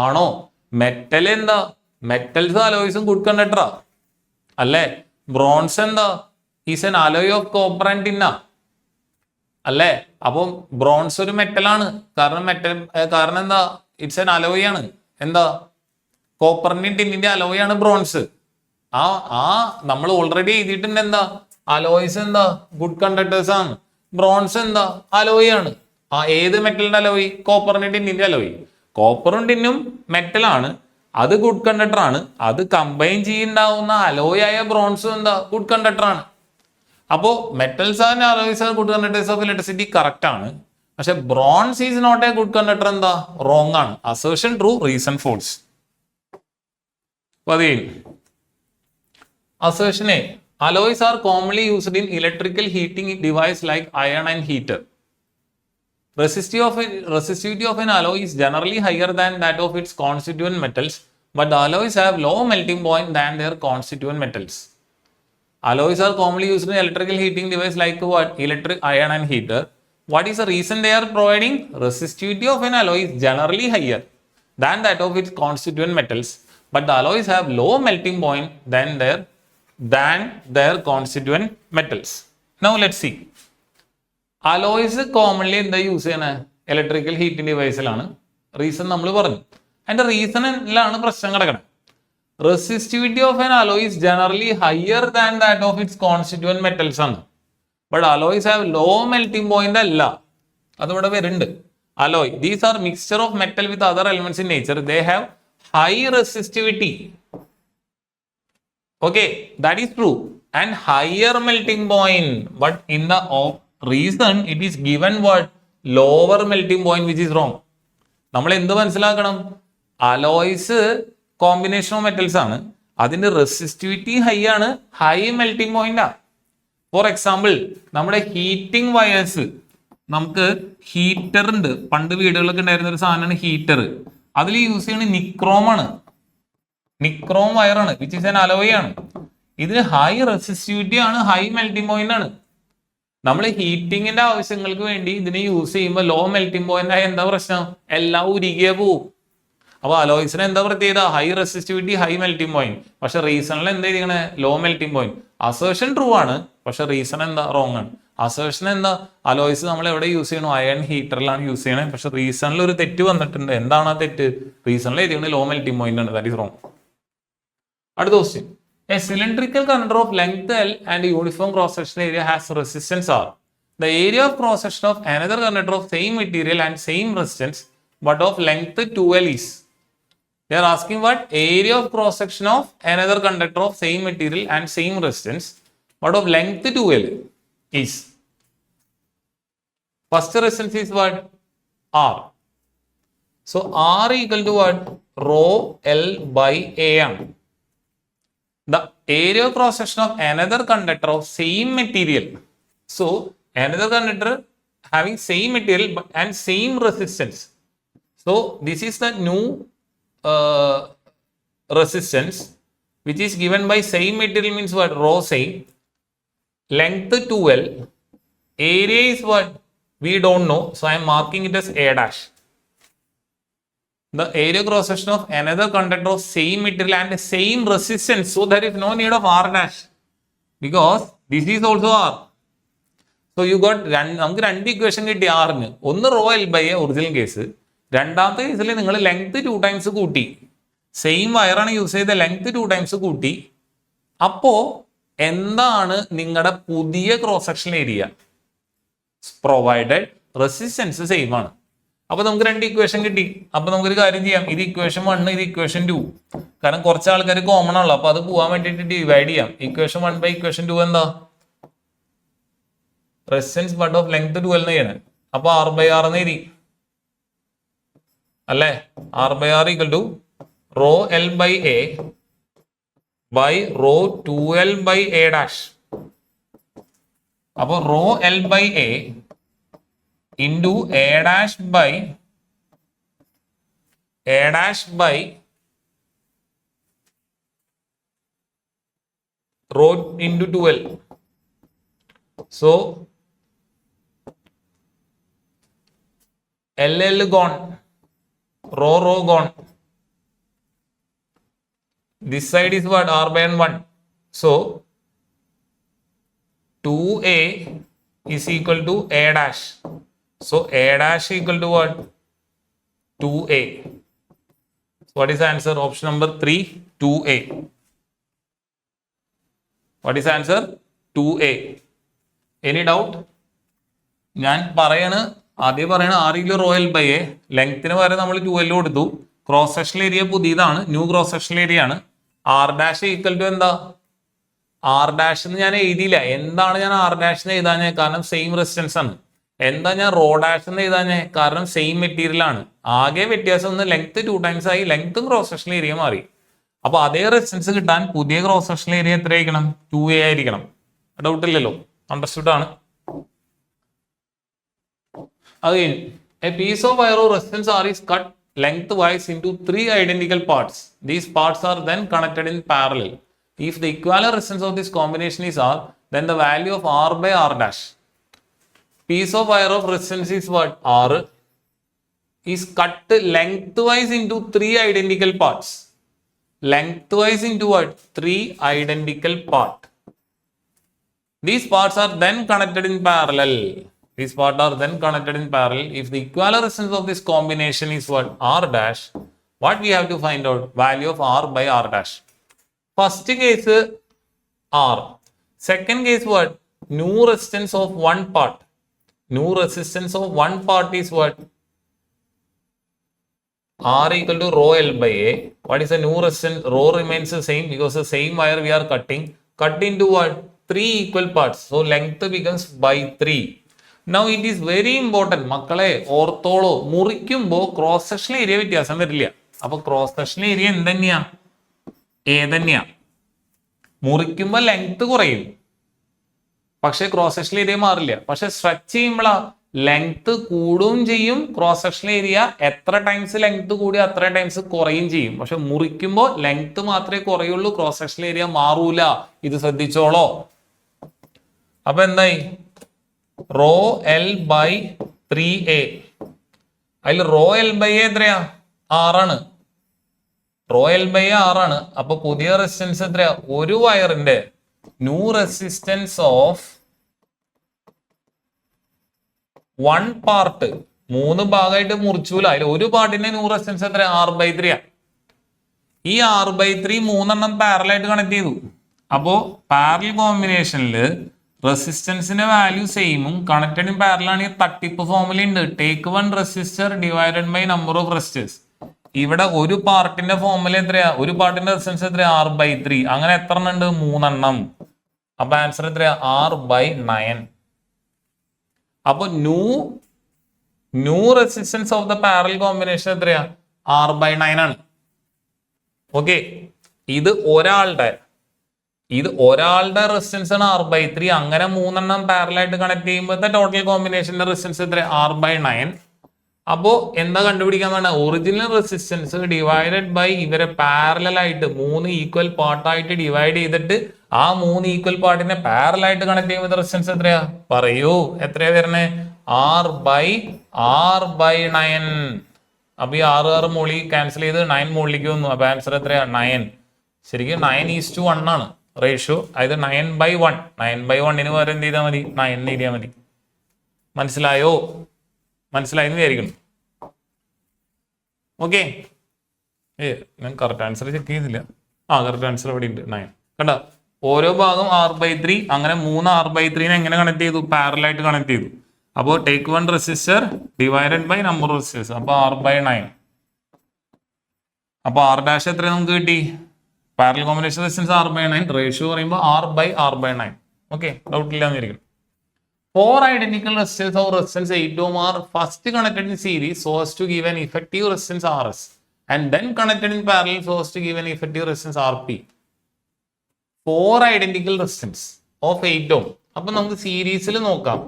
ആണോ? മെറ്റൽ എന്താ? മെറ്റൽസ് അലോയ്സും ഗുഡ് കണ്ടക്ടറാ അല്ലേ? ബ്രോൺസ് എന്താ? Is an alloy of copper and ടിന്നാ അല്ലേ? അപ്പം ബ്രോൺസ് ഒരു മെറ്റലാണ്. കാരണം എന്താ? ഇറ്റ്സ് എൻ അലോയ് ആണ്. എന്താ? കോപ്പറിന്റെയും ടിന്നിന്റെ അലോയ് ആണ് ബ്രോൺസ്. നമ്മൾ ഓൾറെഡി എഴുതിയിട്ടുണ്ട്. എന്താ? അലോയ്സ് എന്താ? ഗുഡ് കണ്ടക്ടേഴ്സ് ആണ്. ബ്രോൺസ് എന്താ? അലോയ് ആണ്. ഏത് മെറ്റലിന്റെ അലോയ്? കോപ്പറിന്റെ ടിന്നിന്റെ അലോയ്. കോപ്പറും ടിന്നും മെറ്റലാണ്, അത് ഗുഡ് കണ്ടക്ടർ ആണ്. അത് കമ്പൈൻ ചെയ്യുണ്ടാവുന്ന അലോയ് ആയ ബ്രോൺസും എന്താ? ഗുഡ് കണ്ടക്ടർ ആണ്. അപ്പോ metals and alloys are good conductors of electricity correct ആണ്. പക്ഷെ bronze is not a good conductor എന്താ? റോങ് ആണ്. Assertion true, reason false. Assertion A. Alloys are commonly used in electrical heating device like iron and heater. Resistivity of an alloy is generally higher than that of its constituent metals, but the alloys have low melting point than their constituent metals. Alloys are commonly used in electrical heating device like what? Electric iron and heater. What is the reason they are providing? Resistivity of an alloy is generally higher than that of its constituent metals, but the alloys have low melting point than their constituent metals. Now let's see. Alloys commonly എന്താ use ചെയ്യണേ? Electrical heating ഡിവൈസിലാണ്. Reason നമ്മൾ പറഞ്ഞു. അതിന്റെ റീസണിലാണ് പ്രശ്നം കിടക്കണം. Resistivity of an alloy is generally higher than that of its constituent metals ആണ്. But alloys have low melting point അല്ല. അതിവിടെ വരുന്നുണ്ട്. Alloy. These are mixture of metal with other elements in nature. They have high resistivity. Okay, that is true. And higher melting point. But in the reason it is given what? Lower melting point, which is wrong. നമ്മൾ എന്ത് മനസ്സിലാക്കണം? Alloys combination of metals ആണ്. അതിന്റെ resistivity high ആണ്, high melting point ആ. For example, നമ്മുടെ heating wires, നമുക്ക് heater ഉണ്ട്. പണ്ട് വീടുകളിലൊക്കെ ഉണ്ടായിരുന്ന ഒരു സാധനമാണ് ഹീറ്റർ. അതിൽ യൂസ് ചെയ്യുന്നത് നിക്രോം ആണ്. നിക്രോം വയറാണ്, വിച്ച് ഇസ് ആൻ അലോയ് ആണ്. ഇതിന് ഹൈ റെസിസ്റ്റിവിറ്റി ആണ്, ഹൈ മെൽറ്റിംഗ് പോയിന്റ് ആണ്. നമ്മൾ ഹീറ്റിങ്ങിന്റെ ആവശ്യങ്ങൾക്ക് വേണ്ടി ഇതിനെ യൂസ് ചെയ്യുമ്പോൾ ലോ മെൽറ്റിംഗ് പോയിന്റ് ആയ എന്താ പ്രശ്നം? എല്ലാം ഉരുകിയ പോവും. അപ്പൊ അലോയ്സിന് എന്താ പ്രത്യേകത? High resistivity, high melting point. പക്ഷെ റീസണിൽ എന്താ ചെയ്യണേ? Low melting point. Assertion true ആണ്, പക്ഷെ റീസൺ എന്താ? റോങ് ആണ്. അസേർഷൻ എന്താ? അലോയ്സ് നമ്മൾ എവിടെ യൂസ് ചെയ്യണം? അയൺ ഹീറ്ററിലാണ് യൂസ് ചെയ്യണേ. പക്ഷെ റീസണിൽ ഒരു തെറ്റ് വന്നിട്ടുണ്ട്. എന്താണ് ആ തെറ്റ്? റീസണിൽ എഴുതിയാണ് ലോ മെൽറ്റിംഗ് പോയിന്റ് ആണ്. That is wrong. അടുത്ത question. A cylindrical conductor of length L and uniform cross-section area has resistance R. The area of cross-section of another conductor of same material and same resistance but of length 2L is. They are asking what? Area of cross-section of another conductor of same material and same resistance but of length 2L is. First resistance is what? R. So R equal to what? Rho L by A ആണ്. The area of cross section of another conductor of same material. So another conductor having same material and same resistance. So this is the new resistance which is given by same material means what? Rho same. Length 2L. Area is what? We don't know. So I am marking it as A dash. the area cross section of another conductor of same material and same resistance. So there is no need of R dash because this is also R. So you got നമുക്ക് രണ്ട് equation കിട്ടി ആറിന്. ഒന്ന് rho L by A original case, രണ്ടാമത്തെ കേസിൽ നിങ്ങൾ length 2 times കൂട്ടി, same വയറാണ് യൂസ് ചെയ്ത ലെങ്ത് 2 ടൈംസ് കൂട്ടി. അപ്പോ എന്താണ് നിങ്ങളുടെ പുതിയ cross section area? Provided resistance same ആണ്. അപ്പൊ നമുക്ക് രണ്ട് ഇക്വേഷൻ കിട്ടി. അപ്പൊ നമുക്കൊരു കാര്യം ചെയ്യാം, ഇത് ഇക്വേഷൻ 1, ഇത് ഇക്വേഷൻ 2. കാരണം കുറച്ച് ആൾക്കാർ കോമൺ ആണല്ലോ, അപ്പൊ അത് പോകാൻ വേണ്ടിയിട്ട് ഡിവൈഡ് ചെയ്യാം. ഇക്വേഷൻ 1 ബൈ ഇക്വേഷൻ 2 എന്താ? റെസിസ്റ്റൻസ് ബട്ട് ഓഫ് ലെങ്ത് 2 എന്ന് ചെയ്യണം. അപ്പൊ ആർ ബൈ ആർ എന്ന് എഴുതി അല്ലേ? R by R equal to rho L by A by rho 2L by A dash. അപ്പൊ rho L by A into a dash by rho into 2L. So LL gone, rho gone. This side is what? R by n 1. So 2A is equal to A dash. So A dash equal to what? 2A. So what is the answer? Option number 3, 2A. What is the answer? 2A. Any doubt? ഞാൻ ആദ്യം പറയണ ആറിലോ rho L by A, ലെങ്ത്തിന് വരെ നമ്മൾ 2L കൊടുത്തു. Cross section area പുതിയതാണ്, new cross section area ആണ്. R dash equal to എന്താ? R dash എന്ന് ഞാൻ എഴുതിയില്ല. എന്താണ് ഞാൻ ആർ ഡാഷ് എന്ന് എഴുതാഞ്ഞേ? കാരണം സെയിം റെസിസ്റ്റൻസ് ആണ്. എന്താ ഞാൻ റോ ഡാഷ് എന്ന് എഴുതാഞ്ഞേ? കാരണം സെയിം മെറ്റീരിയൽ ആണ്. ആകെ വ്യത്യാസം ഒന്ന് ലെങ്ത് 2 ടൈംസ് ആയി, ലെങ്ത്തും ക്രോസ് സെക്ഷൻ ഏരിയ മാറി. അപ്പൊ അതേ റെസിസ്റ്റൻസ് കിട്ടാൻ പുതിയ ക്രോസ് സെക്ഷൻ ഏരിയ എത്ര ആയിരിക്കണം? 2A ആയിരിക്കണം. ഡൗട്ട് ഇല്ലല്ലോ, അണ്ടർസ്റ്റുഡ് ആണ്. Again, a piece of wire of resistance R is cut lengthwise into 3 identical parts. These parts are then connected in parallel. If the equivalent resistance of this combination is R, then the value of R by R dash. Piece of wire of resistance is what? R is cut lengthwise into 3 identical parts. Lengthwise into what? 3 identical parts. These parts are then connected in parallel. These parts are then connected in parallel. If the equivalent resistance of this combination is what? R dash. What we have to find out? Value of R by R dash. First case R. Second case what? New resistance of one part. New resistance of one part is what? R equal to rho L by A. What is the new resistance? Rho remains the same because the same wire we are cutting. Cut into what? 3 equal parts. So length becomes by 3. Now it is very important. മക്കളെ ഓർത്തോളോ, മുറിക്കുമ്പോ cross section area വ്യത്യാസം വരില്ല. അപ്പൊ cross section area എന്തെന്നെയാ? A തന്നെയാ. മുറിക്കുമ്പോ length കുറയും, പക്ഷെ cross section area മാറില്ല. പക്ഷെ stretch ചെയ്യുമ്പോഴാ length കൂടുകയും ചെയ്യും. ക്രോസ് സെക്ഷൻ ഏരിയ എത്ര ടൈംസ് ലെങ്ത് കൂടി അത്ര ടൈംസ് കുറയും ചെയ്യും. പക്ഷെ മുറിക്കുമ്പോൾ ലെങ്ത് മാത്രമേ കുറയുള്ളൂ, ക്രോസ് സെക്ഷൻ ഏരിയ മാറൂല. ഇത് ശ്രദ്ധിച്ചോളോ. അപ്പൊ എന്തായി? Rho L by 3A. അതിൽ റോ എൽ ബൈ എ എത്രയാ? 6 ആണ്. റോ എൽ ബൈ എ 6 ആണ്. അപ്പൊ പുതിയ റെസിസ്റ്റൻസ് എത്രയാ? ഒരു വയറിന്റെ ന്യൂ റെസിസ്റ്റൻസ് ഓഫ് 1 പാർട്ട്, 3 ഭാഗമായിട്ട് മുറിച്ചൂല. അതിൽ ഒരു പാർട്ടിന്റെ ന്യൂ റെസിസ്റ്റൻസ് എത്ര? R/3 ആ. ഈ R/3 3 പാരലായിട്ട് കണക്ട് ചെയ്തു. അപ്പോ പാരലൽ കോമ്പിനേഷനിൽ റെസിസ്റ്റൻസിന്റെ വാല്യൂ സെയിമും കണക്റ്റഡ് ഇൻ പാരലൽ ആണ്. തട്ടിപ്പ് ഫോർമുല ഉണ്ട്. Take 1 resistor divided by number of resistors. ഇവിടെ ഒരു പാർട്ടിന്റെ ഫോർമുല എത്രയാ? ഒരു പാർട്ടിന്റെ റെസിസ്റ്റൻസ് എത്രയാ? R/3. അങ്ങനെ എത്ര എണ്ണം ഉണ്ട്? 3 എണ്ണം. അപ്പൊ ആൻസർ എത്രയാ? R/9. അപ്പൊ new resistance of the parallel combination എത്രയാ? R/9 ആണ്. ഓക്കെ, ഇത് ഒരാളുടെ റെസിസ്റ്റൻസ് ആണ് R/3. അങ്ങനെ 3 എണ്ണം പാരലായിട്ട് കണക്ട് ചെയ്യുമ്പോഴത്തെ ടോട്ടൽ കോമ്പിനേഷന്റെ റെസിസ്റ്റൻസ് എത്ര? R/9. അപ്പോ എന്താ കണ്ടുപിടിക്കാൻ വേണ്ട? ഒറിജിനൽ റെസിസ്റ്റൻസ് ഡിവൈഡഡ് ബൈ ഇവരെ പാരലൽ ആയിട്ട് 3 ഈക്വൽ പാർട്ടായിട്ട് ഡിവൈഡ് ചെയ്തിട്ട് ആ 3 ഈക്വൽ പാർട്ടിനെ പാരലായിട്ട് കണക്ട് ചെയ്യുമ്പോൾ റെസിസ്റ്റൻസ് എത്രയാ? പറയൂ, എത്രയാ വരണേ? R/9. അപ്പൊ ഈ 6 മുകളിൽ ക്യാൻസൽ ചെയ്ത് 9 മുകളിലേക്ക് വന്നു. അപ്പൊ ആൻസർ എത്രയാ? 9. ശരിക്കും 9:1 ആണ് റേഷ്യോ. അതായത് 9/1. 9/1 പകരം എന്ത് ചെയ്താൽ മതി? 9 എഴുതിയാൽ മതി. മനസ്സിലായോ? മനസ്സിലായെന്ന് വിചാരിക്കണം. ഓക്കെ. ഞാൻ കറക്റ്റ് ആൻസർ ചെക്ക് ചെയ്തില്ല. കറക്റ്റ് ആൻസർ ഇവിടെ ഉണ്ട് 9. കണ്ട, ഓരോ ഭാഗം 6/3. അങ്ങനെ 3 6/3 എങ്ങനെ കണക്ട് ചെയ്തു? പാരലായിട്ട് കണക്ട് ചെയ്തു. അപ്പോൾ take 1 resistor divided by number of resistors. അപ്പൊ 6/9. അപ്പൊ R' എത്ര നമുക്ക് കിട്ടി? Parallel combination resistance 6/9. റേഷ്യോ പറയുമ്പോൾ 6/9. ഓക്കെ, ഡൗട്ട് ഇല്ല എന്നിരിക്കും. 4 identical resistors or resistance 8 ohm are first connected in series so as to give an effective resistance Rs and then connected in parallel so as to give an effective resistance Rp. 4 identical resistance of 8 ohm. അപ്പൊ നമുക്ക് സീരീസിൽ നോക്കാം.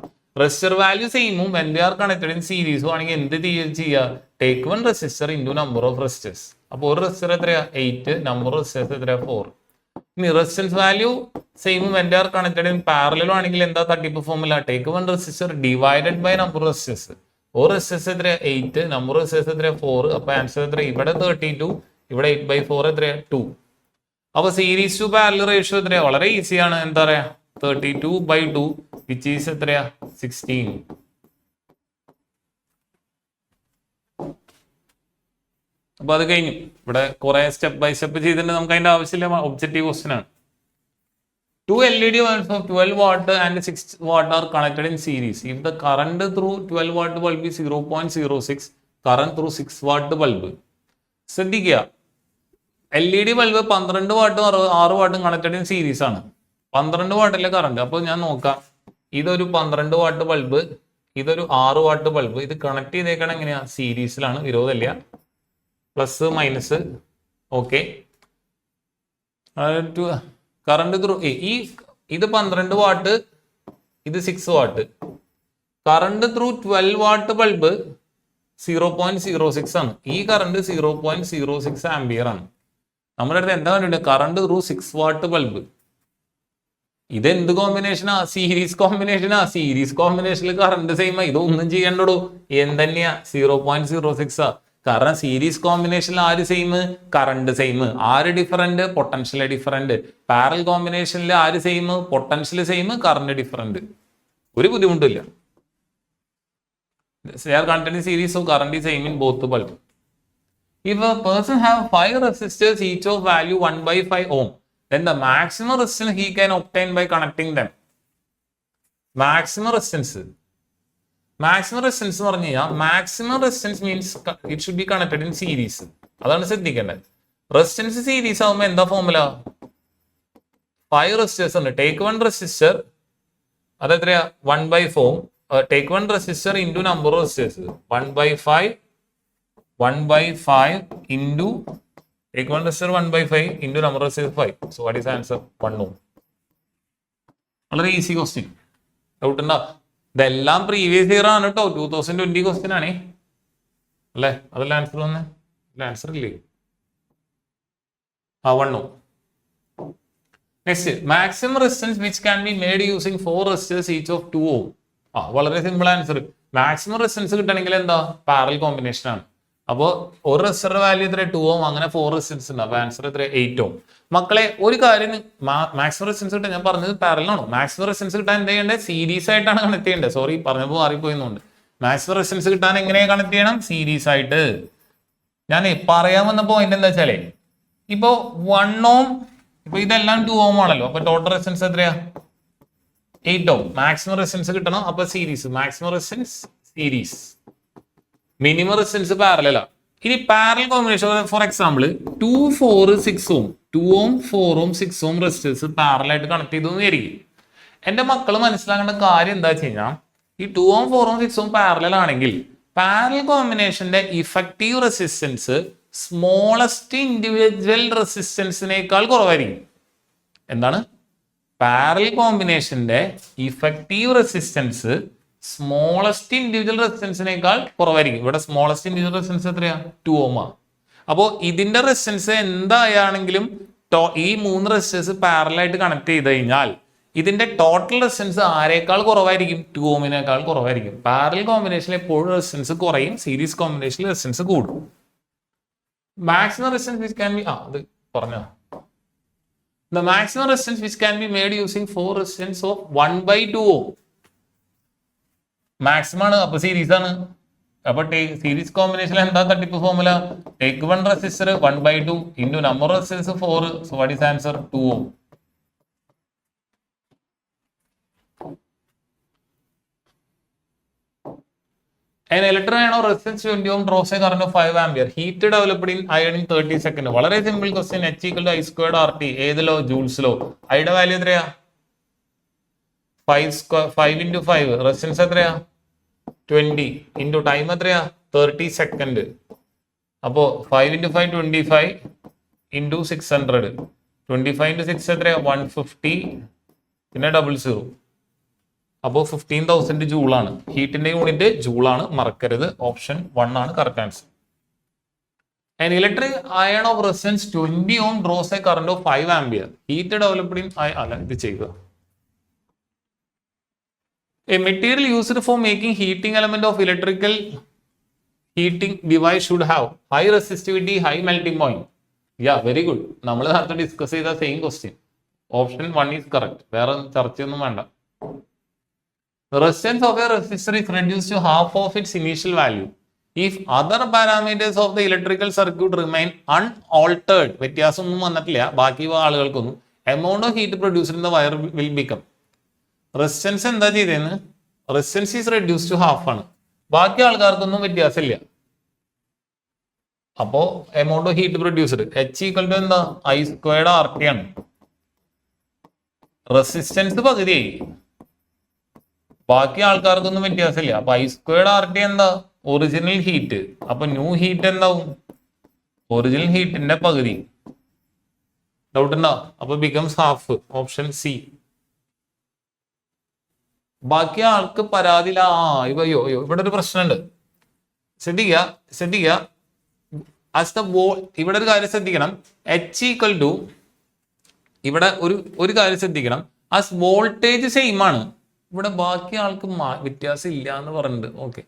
Resistor value സെയിമും when we are connected in series ആണെങ്കിൽ എന്ത് ചെയ്യുക? Take 1 resistor into number of resistors. അപ്പൊ ഒരു റെസിസ്റ്റർ എത്രയാ? 8. നമ്പർ ഓഫ് റെസിസ്റ്റേഴ്സ് എത്രയാ? 4. ഇനി റെസിസ്റ്റൻസ് വാല്യൂ സെയിമും when we are connected in parallel ആണെങ്കിൽ എന്താ തട്ടിപ്പ് formula? Take 1 resistor divided by number of resistors. ഒരു റെസിസ്റ്റേഴ്സ് എത്രയാ? 8. നമ്പർ ഓഫ് റെസിസ്റ്റേഴ്സ് എത്രയാ? 4. അപ്പൊ ആൻസർ എത്ര? ഇവിടെ 32. ഇവിടെ 8/4 എത്രയാ? 2. അപ്പൊ സീരീസ് ടു പാരലൽ റേഷ്യോ എത്രയാ? വളരെ ഈസിയാണ്. എന്താ പറയാ? 32/2 which is എത്രയാ? 16. അപ്പൊ അത് കഴിഞ്ഞു. ഇവിടെ കുറെ സ്റ്റെപ്പ് ബൈ സ്റ്റെപ്പ് ചെയ്തിട്ട് നമുക്ക് അതിന്റെ ആവശ്യമില്ല. ഒബ്ജക്റ്റീവ് ക്വസ്റ്റ്യൻ ആണ്. 2 LED bulbs of 12 watt and 6 watt are connected in series. If the current through 12 watt bulb is 0.06, current through 6 watt bulb. ശ്രദ്ധിക്കുക, LED ബൾബ് 12 വാട്ടും 6 വാട്ടും കണക്റ്റഡ് ഇൻ സീരീസ് ആണ്. 12 വാട്ടിലെ current. അപ്പോൾ ഞാൻ നോക്കാം, ഇതൊരു 12 വാട്ട് ബൾബ്, ഇതൊരു 6 വാട്ട് ബൾബ്. ഇത് കണക്ട് ചെയ്തേക്കണം എങ്ങനെയാ? സീരീസിലാണ്, വിരോധമില്ല. Plus minus. Okay, current through ഇത് 12 വാട്ട്, ഇത് 6 what. Current through 12 watt bulb 0.06 ആണ്. ഈ കറണ്ട് 0.06 ആംപിയർ ആണ്. നമ്മുടെ അടുത്ത് എന്താ പറഞ്ഞിട്ടുണ്ട്? Current through 6 watt bulb. ഇതെന്ത് കോമ്പിനേഷനാ? സീരീസ് കോമ്പിനേഷനാ. സീരീസ് കോമ്പിനേഷനിൽ കറണ്ട് സെയിം. ഇതൊന്നും ചെയ്യണ്ടോ? എന്തെന്നെയാ? 0.06 ആ. കാരണം സീരീസ് കോമ്പിനേഷനിൽ ആര് സെയിം? Current same. ആര് ഡിഫറൻറ്റ്? Potential different. പാരലൽ കോമ്പിനേഷനിൽ ആര് same? Potential same, current different. ഒരു ബുദ്ധിമുട്ടില്ല. They are contained in series, so current is same in both the bulb. If a person have 5 resistors each of value 1/5 ohm, then the maximum resistance he can obtain by connecting them. Maximum resistance എന്ന് പറഞ്ഞു കഴിഞ്ഞാൽ maximum resistance means it should be connected in series. അതാണ് ശ്രദ്ധിക്കേണ്ടത്. Resistance series ആവുമ്പോൾ എന്താ formula? 5 resistors ഉണ്ട്. Take 1 resistor, അത് എത്രയാ? 1/4. Take 1 resistor into number of resistors. 1/5 into take 1 resistor 1/5 into number of resistors 5. So what is answer? 1 ohm. വളരെ easy question. Doubt ഉണ്ടോ? ഇതെല്ലാം പ്രീവിയസ് ഇയർ ആണ് കേട്ടോ. 2020 ക്വസ്റ്റ്യൻ ആണേ, അല്ലേ? അതല്ല ആൻസർ വന്നേ? ആൻസർ ഇല്ലേ? 1 ohm. Next, maximum resistance which can be made using 4 resistors each of 2 ohm. വളരെ സിമ്പിൾ ആൻസർ. മാക്സിമം റെസിസ്റ്റൻസ് കിട്ടണമെങ്കിൽ എന്താ? പാരലൽ കോമ്പിനേഷൻ ആണ്. അപ്പോൾ ഒരു റെസിസ്റ്റർ വാല്യൂ എത്ര? 2 ohm. അങ്ങനെ 4 റെസിസ്റ്റൻസ് ഉണ്ട്. അപ്പോൾ ആൻസർ എത്ര? 8 ohm. മക്കളെ ഒരു കാര്യം, മാക്സിമം റെസിസ്റ്റൻസ് കിട്ടാൻ ഞാൻ പറഞ്ഞത് പാരലൽ ആണോ? മാക്സിമം റെസിസ്റ്റൻസ് കിട്ടാൻ എന്ത് ചെയ്യേണ്ടത്? സീരീസ് ആയിട്ടാണ് കണക്ട് ചെയ്യേണ്ടത്. സോറി, പറഞ്ഞപ്പോൾ മാറിപ്പോയിന്നുണ്ട്. മാക്സിമം റെസിസ്റ്റൻസ് കിട്ടാൻ എങ്ങനെയാണ് കണക്ട് ചെയ്യണം? സീരീസ് ആയിട്ട്. ഞാൻ പറയാൻ വന്ന പോയിന്റ് എന്താ വെച്ചാലേ, ഇപ്പോ 1 ohm, ഇപ്പൊ ഇതെല്ലാം 2 ohm ആണല്ലോ. അപ്പൊ ടോട്ടൽ റെസിസ്റ്റൻസ് എത്രയാ? 8 ohm. മാക്സിമം റെസിസ്റ്റൻസ് കിട്ടണം. അപ്പൊ series. Maximum resistance series, minimum resistance പാരലലാ. ഇനി parallel combination, for example 2, 4, 6 ohm, 2 ohm, 4 ohm, 6 ohm resistors പാരലായിട്ട് കണക്ട് ചെയ്തു എന്നായിരിക്കും. എന്റെ മക്കൾ മനസ്സിലാക്കേണ്ട കാര്യം എന്താ വെച്ച് കഴിഞ്ഞാൽ, ഈ 2 ohm, 4 ohm, 6 ohm പാരലൽ ആണെങ്കിൽ പാരലൽ കോമ്പിനേഷന്റെ ഇഫക്റ്റീവ് റെസിസ്റ്റൻസ് സ്മോളസ്റ്റ് ഇൻഡിവിജ്വൽ റെസിസ്റ്റൻസിനേക്കാൾ കുറവായിരിക്കും. എന്താണ്? പാരലൽ കോമ്പിനേഷന്റെ ഇഫക്റ്റീവ് റെസിസ്റ്റൻസ് സ്മോളസ്റ്റ് ഇൻഡിവിജ്വൽ റെസിസ്റ്റൻസിനേക്കാൾ കുറവായിരിക്കും. ഇവിടെ സ്മോളസ്റ്റ് ഇൻഡിവിജ്വൽ റെസിസ്റ്റൻസ് എത്രയാ? 2 ohm ആണ്. അപ്പോൾ ഇതിന്റെ റെസിസ്റ്റൻസ് എന്തായാണെങ്കിലും ഈ 3 റെസിസ്റ്റേഴ്സ് പാരലായിട്ട് കണക്ട് ചെയ്ത് കഴിഞ്ഞാൽ ഇതിന്റെ ടോട്ടൽ റെസിസ്റ്റൻസ് ആരേക്കാൾ കുറവായിരിക്കും? 2 ഓമിനേക്കാൾ കുറവായിരിക്കും. പാരലൽ കോമ്പിനേഷനിൽ എപ്പോഴും റെസിസ്റ്റൻസ് കുറയും, സീരീസ് കോമ്പിനേഷനിൽ റെസിസ്റ്റൻസ് കൂടും. Maximum resistance which can be അത് പറഞ്ഞോ. The maximum resistance which can be made using 4 resistance of 1/2 ohm. Maximum ആണ്, അപ്പൊ സീരീസ് ആണ്. അപ്പൊ സീരീസ് കോമ്പിനേഷനിൽ എന്താ തട്ടിപ്പ് formula? Take 1 resistor 1/2 into number of resistors 4. So what is answer? 2 ohm. An electron or resistance 20 ohm draws a current of 5 ampere. Heat developed in iron in 30 seconds. വളരെ simple question. H equal to I squared RT. ഏതിലോ? ജൂൾസിലോ. ഐയുടെ value എത്രയാ? 5 into 5. Resistance എത്രയാ? 20 into time എത്രയാ? 30 second. അപ്പോ 5 into 5 25 into 600. 25 into 6 എത്രയാ? 150. പിന്നെ 00. അപ്പോൾ 15,000 ജൂളാണ്. ഹീറ്റിന്റെ unit ജൂളാണ്, മറക്കരുത്. ഓപ്ഷൻ 1 ആണ് correct answer. An electric iron of resistance 20 ohm draws a current of 5 ampere. Heat developed in ഇത് ചെയ്യുക. A material used for making heating element of electrical heating device should have high resistivity, high melting point. Yeah, very good. നമ്മൾ നേരത്തെ discuss ചെയ്ത same question. Option 1 is correct. വേറെ ചർച്ചയൊന്നും വേണ്ട. The resistance of a resistor is reduced to half of its initial value if other parameters of the electrical circuit remain unaltered. വ്യത്യാസമൊന്നും വന്നിട്ടില്ല ബാക്കി ആളുകൾക്കൊന്നും. Amount of heat produced in the wire will become. Resistance എന്താ ചെയ്തേന്ന്? Resistance is reduce to half ആണ്. ബാക്കി ആൾക്കാർക്കൊന്നും വ്യത്യാസമില്ല. അപ്പോ amount of heat produced H equal to എന്താ? I squared RT ആണ്. റെസിസ്റ്റൻസ് പകുതിയായി, ബാക്കി ആൾക്കാർക്കൊന്നും വ്യത്യാസമില്ല. അപ്പൊ I squared RT എന്താ? Original heat. അപ്പൊ ന്യൂ ഹീറ്റ് എന്താവും? ഒറിജിനൽ ഹീറ്റിന്റെ പകുതി. ഡൗട്ട് ഉണ്ടോ? അപ്പൊ ബിക്കംസ് ഹാഫ്. Option C. ബാക്കി ആൾക്ക് പരാതിയില്ല. അയ്യോ ഇവിടെ ഒരു പ്രശ്നമുണ്ട്. ശ്രദ്ധിക്കുക. ഇവിടെ ഒരു കാര്യം ശ്രദ്ധിക്കണം. H ഈക്വൽ ടു ഇവിടെ ഒരു കാര്യം ശ്രദ്ധിക്കണം. ആസ് വോൾട്ടേജ് സെയിം ആണ്. ഇവിടെ ബാക്കി ആൾക്ക് വ്യത്യാസം ഇല്ല എന്ന് പറഞ്ഞിട്ടുണ്ട്. Okay.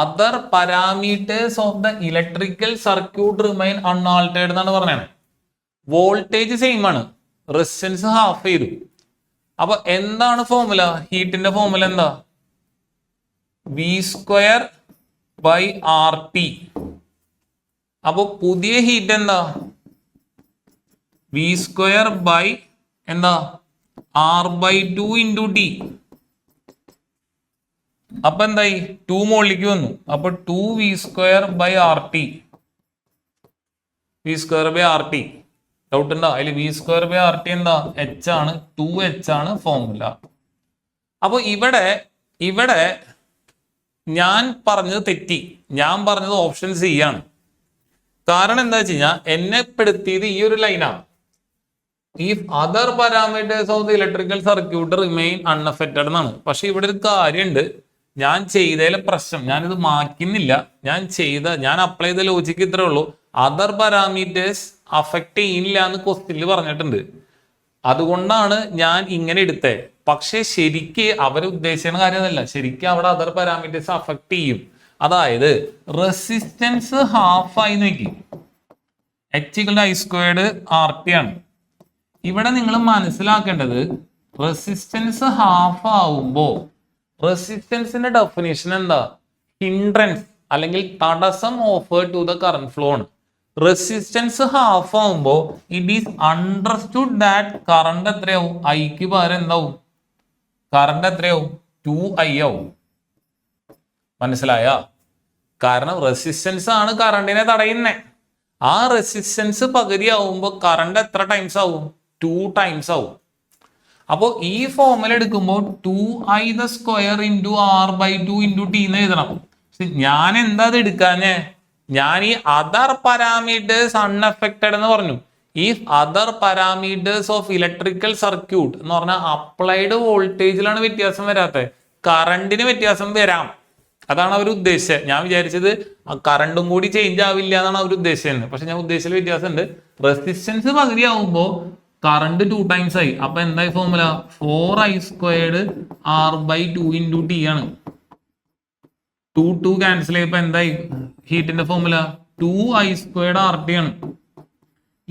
Other parameters of the electrical circuit remain unaltered എന്നാണ് പറഞ്ഞത്. വോൾട്ടേജ് സെയിം ആണ്, റെസിസ്റ്റൻസ് ഹാഫ് ചെയ്തു. അപ്പൊ എന്താണ് ഫോർമുല? ഹീറ്റിന്റെ ഫോർമുല എന്താ? V²/RT. അപ്പൊ പുതിയ ഹീറ്റ് എന്താ? V² എന്താ? R/2 into T. അപ്പൊ എന്തായി? 2 മോളിലേക്ക് വന്നു. അപ്പൊ 2V²/RT. V²/RT. ഡൗട്ട് ഉണ്ടോ? അതിൽ V²/RT എന്താ? H ആണ്. 2H ആണ് ഫോർമുല. അപ്പൊ ഇവിടെ ഞാൻ പറഞ്ഞത് തെറ്റി. ഞാൻ പറഞ്ഞത് ഓപ്ഷൻ സി ആണ്. കാരണം എന്താ വെച്ച് കഴിഞ്ഞാൽ എന്നെ പെടുത്തിയത് ഈ ഒരു ലൈനാണ്. If other parameters of the electrical circuit remain unaffected എന്നാണ്. പക്ഷെ ഇവിടെ ഒരു കാര്യമുണ്ട്. ഞാൻ ചെയ്തതിലെ പ്രശ്നം, ഞാനിത് മാറ്റുന്നില്ല. ഞാൻ അപ്ലൈ ചെയ്ത ലോജിക്ക് ഇത്രേ ഉള്ളൂ. അതർ പാരാമീറ്റേഴ്സ് അഫക്റ്റ് ചെയ്യില്ല എന്ന് ക്വസ്റ്റ്യനിൽ പറഞ്ഞിട്ടുണ്ട്. അതുകൊണ്ടാണ് ഞാൻ ഇങ്ങനെ എടുത്തത്. പക്ഷെ ശരിക്ക് അവർ ഉദ്ദേശിക്കുന്ന കാര്യമല്ല. ശരിക്കും അവിടെ അതർ പാരാമീറ്റേഴ്സ് അഫക്റ്റ് ചെയ്യും. അതായത് റെസിസ്റ്റൻസ് ഹാഫ് ആയി നോക്കി. H = I² RT ആണ്. ഇവിടെ നിങ്ങൾ മനസ്സിലാക്കേണ്ടത് റെസിസ്റ്റൻസ് ഹാഫ് ആവുമ്പോ റെസിസ്റ്റൻസിന്റെ ഡെഫിനിഷൻ എന്താ? ഹിൻഡ്രൻസ് അല്ലെങ്കിൽ തടസ്സം offer to the current flow ആണ്. റെസിസ്റ്റൻസ് ഹാഫ് ആവുമ്പോ it is understood that current എത്രയാവും? ഐക്ക് പകരം എന്താവും? കറണ്ട് എത്രയാവും? 2I ആവും. മനസ്സിലായ? കാരണം റെസിസ്റ്റൻസ് ആണ് കറണ്ടിനെ തടയുന്നേ. ആ റെസിസ്റ്റൻസ് പകുതി ആവുമ്പോ കറണ്ട് എത്ര ടൈംസ് ആവും? 2 ടൈംസ് ആവും. അപ്പോൾ ഈ ഫോർമുല എടുക്കുമ്പോൾ 2I² into R/2 into T എന്ന് എഴുതണം. ഞാൻ എന്താ അത് എടുക്കാഞ്ഞേ? ഞാൻ ഈ അതർ പാരാമീറ്റേഴ്സ് അൺഅഫക്റ്റഡ് എന്ന് പറഞ്ഞു. ഈ other parameters of electrical circuit എന്ന് പറഞ്ഞാൽ അപ്ലൈഡ് വോൾട്ടേജിലാണ് വ്യത്യാസം വരാത്തത്. കറണ്ടിന് വ്യത്യാസം വരാം. അതാണ് അവർ ഉദ്ദേശിച്ചത്. ഞാൻ വിചാരിച്ചത് കറണ്ടും കൂടി ചേഞ്ച് ആവില്ല എന്നാണ് അവർ ഉദ്ദേശിച്ചത്. പക്ഷെ ഞാൻ ഉദ്ദേശിച്ച വ്യത്യാസമുണ്ട്. റെസിസ്റ്റൻസ് പകുതി ആവുമ്പോൾ കറണ്ട് 2 ടൈംസ് ആയി. അപ്പൊ എന്തായി formula? 4i² R/2 into T ആണ്. 2 ക്യാൻസൽ ചെയ്യപ്പോ എന്തായി ഹീറ്റിന്റെ ഫോർമുല? 2i² RT ആണ്.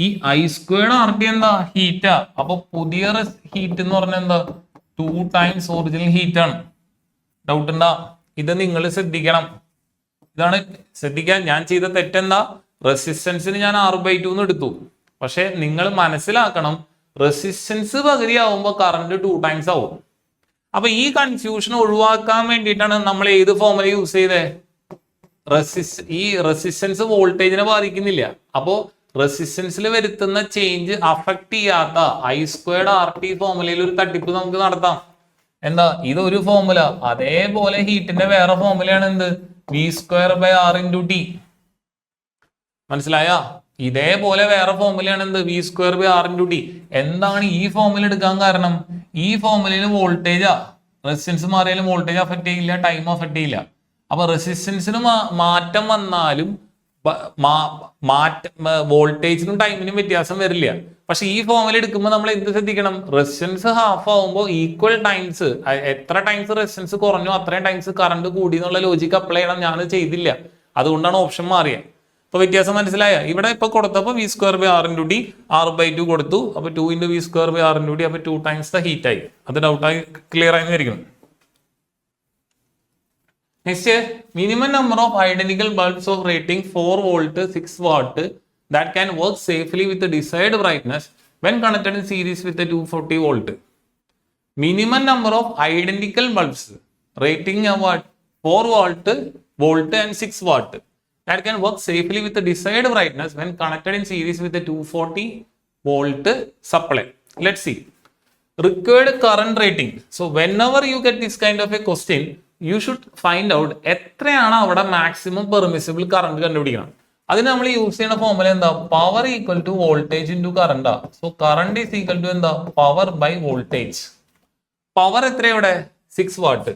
ഈ i² RT എന്താ? ഹീറ്റാ. അപ്പൊ പുതിയ ഹീറ്റ് എന്ന് പറഞ്ഞാൽ എന്താ? 2 ടൈംസ് ഒറിജിനൽ ഹീറ്റ് ആണ്. ഡൗട്ട് ഉണ്ടാ? ഇത് നിങ്ങൾ ശ്രദ്ധിക്കണം. ഇതാണ് ശ്രദ്ധിക്കാൻ. ഞാൻ ചെയ്ത തെറ്റെന്താ? റെസിസ്റ്റൻസിന് ഞാൻ R/2 എന്ന് എടുത്തു. പക്ഷെ നിങ്ങൾ മനസ്സിലാക്കണം, റെസിസ്റ്റൻസ് പകുതിയാവുമ്പോൾ കറണ്ട് 2 ടൈംസ് ആവും. അപ്പൊ ഈ കൺഫ്യൂഷൻ ഒഴിവാക്കാൻ വേണ്ടിയിട്ടാണ് നമ്മൾ ഏത് ഫോർമുല യൂസ് ചെയ്തേ? ഈ റെസിസ്റ്റൻസ് വോൾട്ടേജിനെ ബാധിക്കുന്നില്ല. അപ്പോ റെസിസ്റ്റൻസിൽ വരുത്തുന്ന ചേഞ്ച് അഫക്ട് ചെയ്യാത്ത i² RT ഫോർമുലയിൽ ഒരു തട്ടിപ്പ് നമുക്ക് നടത്താം. എന്താ? ഇതൊരു ഫോർമുല. അതേപോലെ ഹീറ്റിന്റെ വേറെ ഫോർമുലയാണ് എന്ത്? v²/r into T. മനസ്സിലായ? ഇതേപോലെ വേറെ ഫോർമുലയാണ് എന്ത്? v²/r into T. എന്താണ് ഈ ഫോർമുല എടുക്കാൻ കാരണം? ഈ ഫോർമുലയിൽ വോൾട്ടേജാ. റെസിസ്റ്റൻസ് മാറിയാലും വോൾട്ടേജ് അഫക്ട് ചെയ്യില്ല, ടൈം അഫക്ട് ചെയ്യില്ല. അപ്പൊ റെസിസ്റ്റൻസിന് മാറ്റം വന്നാലും വോൾട്ടേജിനും ടൈമിനും വ്യത്യാസം വരില്ല. പക്ഷെ ഈ ഫോർമുല എടുക്കുമ്പോൾ നമ്മൾ എന്ത് ശ്രദ്ധിക്കണം? റെസിസ്റ്റൻസ് ഹാഫ് ആവുമ്പോൾ ഈക്വൽ ടൈംസ്, എത്ര ടൈംസ് റെസിസ്റ്റൻസ് കുറഞ്ഞു അത്രയും ടൈംസ് കറണ്ട് കൂടി എന്നുള്ള ലോജിക്ക് അപ്ലൈ ചെയ്യണം. ഞാൻ ചെയ്തില്ല, അതുകൊണ്ടാണ് ഓപ്ഷൻ മാറിയത്. അപ്പൊ വ്യത്യാസം മനസ്സിലായ? ഇവിടെ ഇപ്പൊ കൊടുത്തപ്പോ v²/r ഇൻറ്റു ടി R/2 കൊടുത്തു. അപ്പൊ 2 × v²/r ഇൻറ്റു ടി. അപ്പൊ 2 ടൈംസ് ദ ഹീറ്റ് ആയി. അത് ഡൗട്ടായി ക്ലിയർ ആയി വരികയാണ്. Next, minimum number of identical bulbs of rating 4 volt 6 what that can work safely with the desired brightness when connected in series with the 240 volt. Minimum number of identical bulbs rating what? 4 volt and 6 watt that can work safely with the desired brightness when connected in series with the 240 volt supply. Let's see. Required current rating. So whenever you get this kind of a question, you should find out എത്രയാണ് അവിടെ maximum permissible current കണ്ടുപിടിക്കണം. അതിന് നമ്മൾ use ചെയ്യുന്ന formula എന്താ? Power equal to voltage into കറണ്ടാ. So current is equal to എന്താ? Power by voltage. Power എത്രയാ ഇവിടെ? 6 വാട്ട്.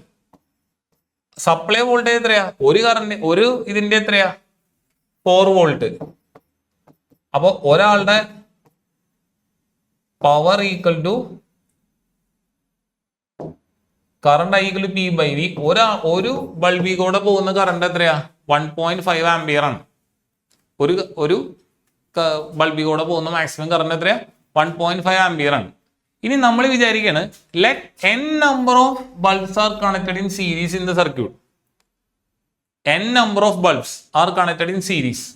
സപ്ലൈ വോൾട്ടേജ് എത്രയാ? ഒരു ഇതിന്റെ എത്രയാ? 4 വോൾട്ട്. അപ്പൊ ഒരാളുടെ power equal to current equal to P/V. ഒരു ബൾബിൽ കൂടെ പോകുന്ന കറണ്ട് എത്രയാ? 1.5 ആംപിയർ ആണ്. ഒരു ബൾബിൽ കൂടെ പോകുന്ന മാക്സിമം കറണ്ട് എത്രയാ? 1.5 ആംപിയർ ആണ്. ഇനി നമ്മൾ വിചാരിക്കുകയാണ്, let n number of bulbs are connected in series in the circuit. n number of bulbs are connected in series.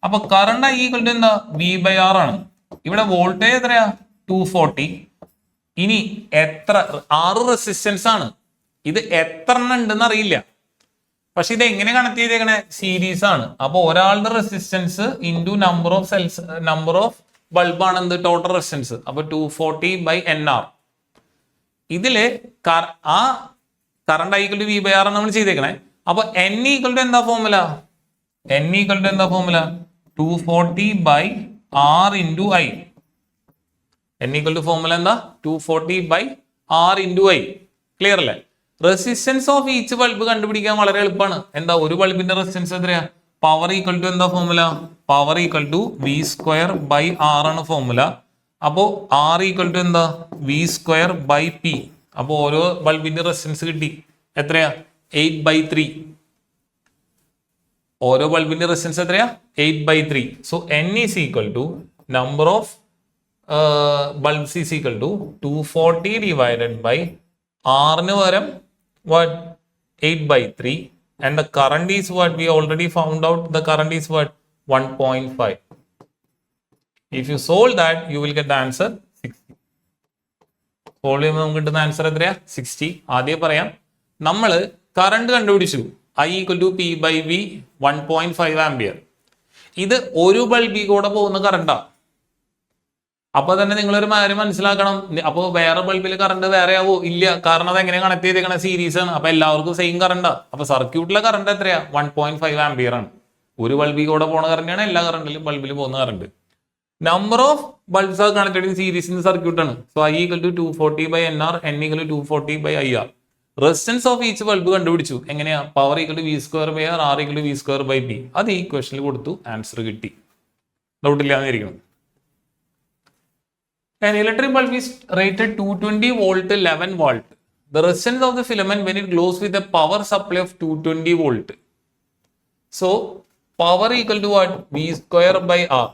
അപ്പൊ കറണ്ട് ഈക്വൽ ടു എന്താ? v/r ആണ്. ഇവിടെ വോൾട്ടേജ് എത്രയാ? 240. ഇനി എത്ര? 6 റെസിസ്റ്റൻസ് ആണ്. ഇത് എത്ര എണ്ണം ഉണ്ടെന്ന് അറിയില്ല. പക്ഷെ ഇത് എങ്ങനെ കണക്ട് ചെയ്തേക്കണേ? സീരീസ് ആണ്. അപ്പൊ ഒരാളുടെ resistance into number of bulb ആണ് എന്ത്? Total resistance. അപ്പൊ 240/nr. ഇതില് ആ കറണ്ട് ഈക്വൽ ടു v/r ആണ് നമ്മൾ ചെയ്തേക്കണേ. അപ്പൊ n ഈക്വൽ ടു എന്താ ഫോർമുല? n ഈക്വൽ ടു എന്താ formula? 240/r into i. n equal to formula എന്താ? 240/r into i. ക്ലിയർ അല്ലേ? റെസിസ്റ്റൻസ് ഓഫ് ഈച്ച് ബൾബ് കണ്ടുപിടിക്കാൻ വളരെ എളുപ്പമാണ്. എന്താ? ഒരു ബൾബിന്റെ റെസിസ്റ്റൻസ് എത്രയാ? പവർ ഈക്വൽ ടു എന്താ formula? Power equal to v²/r ആണ് ഫോർമുല. അപ്പോ r ഈക്വൽ ടു എന്താ? v²/p. അപ്പൊ ഓരോ ബൾബിന്റെ റെസിസ്റ്റൻസ് കിട്ടി. എത്രയാ? 8/3. ഓരോ ബൾബിന്റെ റെസിസ്റ്റൻസ് എത്രയാ? 8/3. So n is equal to number of bulbs is equal to 240 divided by r ന് പകരം what? 8/3. And the current is what? We already found out the current is what? 1.5. If you solve that, you will get the answer 60. Solve ചെയ്യുമ്പോൾ നമുക്ക് കിട്ടുന്ന answer എത്രയാ? 60. ആദ്യം പറയാം, നമ്മൾ current കണ്ടുപിടിച്ചു. I equal to P/V 1.5 ampere. ഇത് ഒരു ബൾബിൽ കൂടെ പോകുന്ന കറണ്ടാ. അപ്പൊ തന്നെ നിങ്ങളൊരു കാര്യം മനസ്സിലാക്കണം. അപ്പൊ വേറെ ബൾബിൽ കറണ്ട് വേറെ ആവോ? ഇല്ല. കാരണം അത് എങ്ങനെ കണക്ട് ചെയ്തേക്കണ? സീരീസ് ആണ്. അപ്പൊ എല്ലാവർക്കും സെയിം കറണ്ടാ. അപ്പൊ സർക്യൂട്ടിലെ കറണ്ട് എത്രയാ? 1.5 ആംപിയർ ആണ്. ഒരു ബൾബിൽ കൂടെ പോകുന്ന കറണ്ടാണ് എല്ലാ ബൾബിലും പോകുന്ന current. Number of bulbs are connected in series in circuit ആണ്. So I equal to 240/nr, n equal to 240/ir. Resistance of each bulb കണ്ടുപിടിച്ചു. എങ്ങനെയാ? Power equal to v²/r, r equal to v²/p. അത് ഈ ക്വസ്റ്റനിൽ കൊടുത്തു, answer കിട്ടി. Doubt ഇല്ലാന്നിരിക്കണം. An electric bulb is rated 220 volt 11 volt. The resistance of the filament when it glows with a power supply of 220 volt. So power equal to what? V square by R.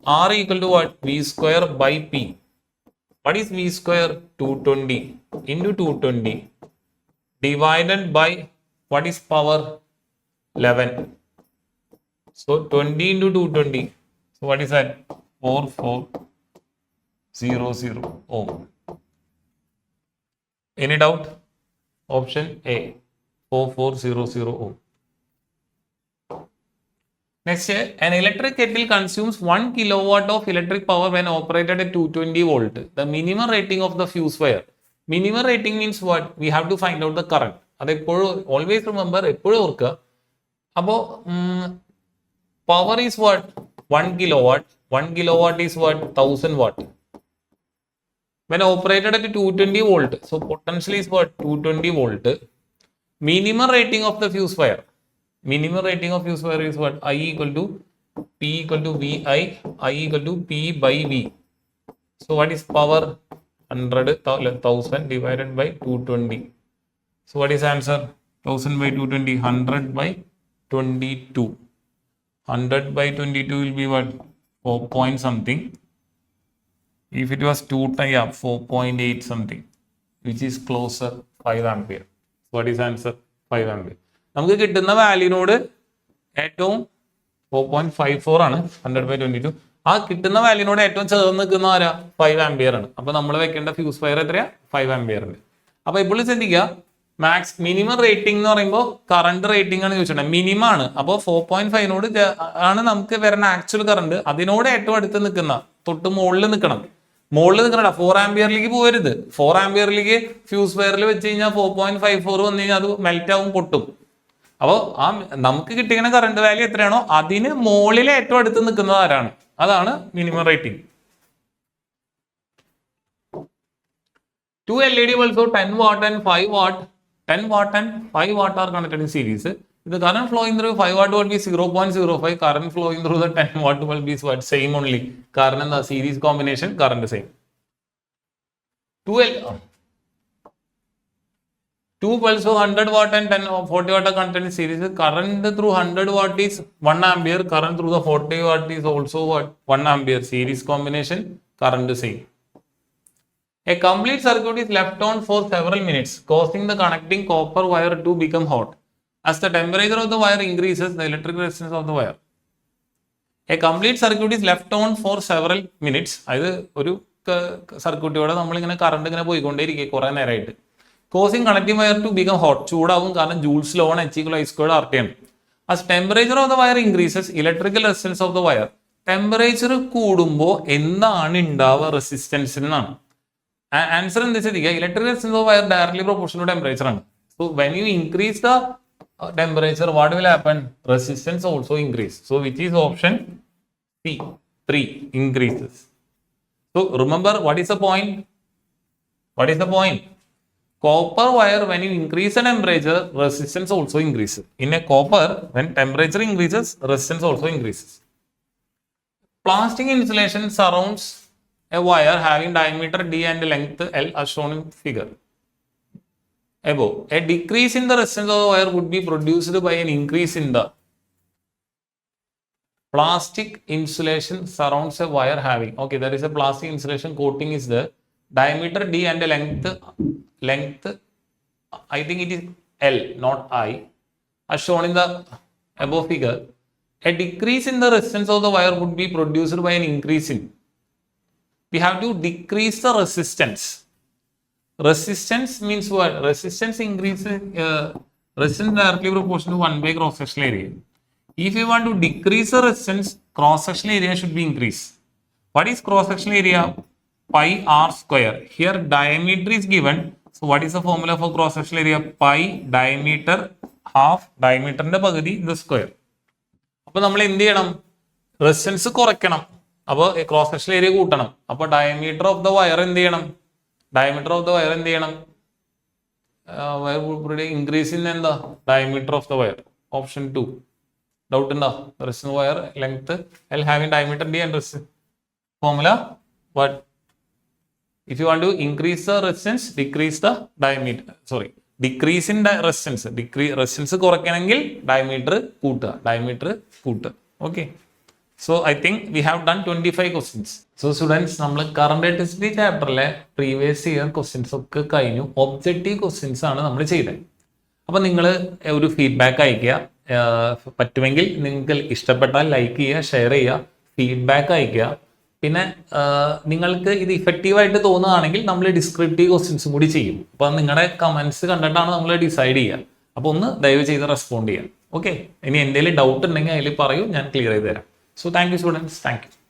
R equal to what? V square by P. What is V square? 220 into 220 divided by what is power? 11. So 20 into 220. So what is that? 4400 ohm. Any doubt? Option A. 4400 ohm. Next, an electric kettle consumes 1 kilowatt of electric power when operated at 220 volt. The minimum rating of the fuse wire. Minimum rating means what? We have to find out the current. Always remember, power is what? 1 kilowatt. 1 kilowatt is what? 1000 watt. When operated at 220 volt. So potential is what? 220 volt. Minimum rating of the fuse wire. Minimum rating of fuse wire is what? I equal to P equal to VI. I equal to P by V. So what is power? 100,000 divided by 220. So what is answer? 1000 by 220. 100 by 22. 100 by 22 will be what? 4 point something. If it was 2 times, yeah, 4.8 something, which is closer 5 ampere. So what is answer? 5 ampere. നമുക്ക് കിട്ടുന്ന വാല്യൂനോട് ഏറ്റവും 4.54 ആണ് 100 by 22. ആ കിട്ടുന്ന വാല്യൂനോട് ഏറ്റവും ചേർന്ന് നിൽക്കുന്ന ആരാ? 5 ആംപിയർ ആണ്. അപ്പൊ നമ്മൾ വെക്കേണ്ട ഫ്യൂസ് വയർ എത്രയാ? 5 ആംപിയറിന്റെ. അപ്പൊ ഇപ്പോൾ ശ്രദ്ധിക്കുക, മാക്സ് മിനിമം റേറ്റിംഗ് എന്ന് പറയുമ്പോൾ കറണ്ട് റേറ്റിംഗ് ആണ് ചോദിച്ചിട്ടുണ്ട്. മിനിമം ആണ്. അപ്പോൾ 4.5നോട് ആണ് നമുക്ക് വരുന്ന ആക്ച്വൽ കറണ്ട്. അതിനോട് ഏറ്റവും അടുത്ത് നിൽക്കുന്ന, തൊട്ട് മുകളിൽ നിൽക്കണം. മുകളിൽ നിൽക്കണ 4 ആംപിയറിലേക്ക് പോകരുത്. 4 ആംപിയറിലേക്ക് ഫ്യൂസ് വയറിൽ വെച്ച് കഴിഞ്ഞാൽ 4.54 വന്നു കഴിഞ്ഞാൽ അത് മെൽറ്റ് ആവും, പൊട്ടും. അപ്പോൾ ആ നമുക്ക് കിട്ടിയ കറണ്ട് വാല്യൂ എത്രയാണോ അതിന് മുകളിൽ ഏറ്റവും അടുത്ത് നിൽക്കുന്നത് ആരാണ്? അതാണ് minimum rating. 2 LED bulbs of 10 watt and 5 watt, 10 watt and 5 watt are connected in series. The current flowing through 5 watt will be 0.05. Current flowing through the 10 watt will be what? Same only. Current the series combination, current same. 2 bulbs of 100 watt and 40 watt are connected in series. Current through 100 watt is 1 ampere. Current through the 40 watt is also what? 1 ampere. Series combination, current same. A complete circuit is left on for several minutes, causing the connecting copper wire to become hot. As the temperature of the wire increases, the electric resistance of the wire. A complete circuit is left on for several minutes. അതായത് ഒരു സർക്യൂട്ടിലൂടെ നമ്മളിങ്ങനെ current ഇങ്ങനെ പോയിക്കൊണ്ടേയിരിക്കും കുറെ നേരമായിട്ട്. Causing connecting wire to become hot. ചൂടാവും, കാരണം Joule's law ആണ്, H equal I squared RT ആണ്. As temperature of the wire increases, electrical resistance of the wire. Temperature കൂടുമ്പോൾ എന്താണ് ഉണ്ടാവുക? റെസിസ്റ്റൻസിൽ നിന്നാണ്. ആൻസർ എന്താ വെച്ചാൽ electric resistance of wire directly proportional to temperature ആണ്. So when you increase the temperature, what will happen? Resistance also increase. So which is option C? 3 increases. So remember, what is the point? What is the point? Copper wire, when you increase the temperature, resistance also increases. In a copper, when temperature increases, resistance also increases. Plastic insulation surrounds a wire having diameter D and length L as shown in figure above. A decrease in the resistance of the wire would be produced by an increase in the plastic insulation surrounds a wire having. Okay, there is a plastic insulation coating is there. Diameter D and length I think it is L, not I, as shown in the above figure. A decrease in the resistance of the wire would be produced by an increase in. We have to decrease the resistance. Resistance means what? Resistance increases, resistance directly proportional to 1 by cross sectional area. If you want to decrease the resistance, cross sectional area should be increased. What is cross sectional area? Pi r square. Here diameter is given. So what is the formula for cross sectional area? Pi diameter half diameter ന്റെ പകുതി the square. അപ്പോൾ നമ്മൾ എന്ത് ചെയ്യണം? Resistance കുറയ്ക്കണം. അപ്പോൾ cross sectional area കൂട്ടണം. അപ്പോൾ ഡയമീറ്റർ ഓഫ് ദ വയർ എന്ത് ചെയ്യണം? ഡയമീറ്റർ ഓഫ് ദ വയർ എന്ത് ചെയ്യണം? വയർ ഇൻക്രീസ് ഇൻ എന്താ? Diameter of the wire. Option 2. Doubt ഉണ്ടോ? Resistance wire length L having diameter D and resistance formula what? If you want to increase the resistance decrease the diameter, sorry decrease in resistance, resistance കുറയ്ക്കണമെങ്കിൽ diameter കൂട്ടുക. Okay, so I think we have done 25 questions. So students, നമ്മൾ current electricity ചാപ്റ്ററിലെ previous year questions ഒക്കെ കഴിഞ്ഞു. Objective questions ആണ് നമ്മൾ ചെയ്തത്. അപ്പം നിങ്ങൾ ഒരു ഫീഡ്ബാക്ക് അയക്കുക. പറ്റുമെങ്കിൽ നിങ്ങൾക്ക് ഇഷ്ടപ്പെട്ടാൽ ലൈക്ക് ചെയ്യുക, ഷെയർ ചെയ്യുക, ഫീഡ്ബാക്ക് അയക്കുക. പിന്നെ നിങ്ങൾക്ക് ഇത് ഇഫക്റ്റീവായിട്ട് തോന്നുകയാണെങ്കിൽ നമ്മൾ ഡിസ്ക്രിപ്റ്റീവ് ക്വസ്റ്റ്യൻസും കൂടി ചെയ്യും. അപ്പം നിങ്ങളുടെ കമൻസ് കണ്ടിട്ടാണ് നമ്മൾ ഡിസൈഡ് ചെയ്യുക. അപ്പോൾ ഒന്ന് ദയവ് ചെയ്ത് റെസ്പോണ്ട് ചെയ്യാം. ഓക്കെ, ഇനി എന്തെങ്കിലും ഡൗട്ട് ഉണ്ടെങ്കിൽ അതിൽ പറയൂ, ഞാൻ ക്ലിയർ ചെയ്ത് തരാം. So thank you students, thank you.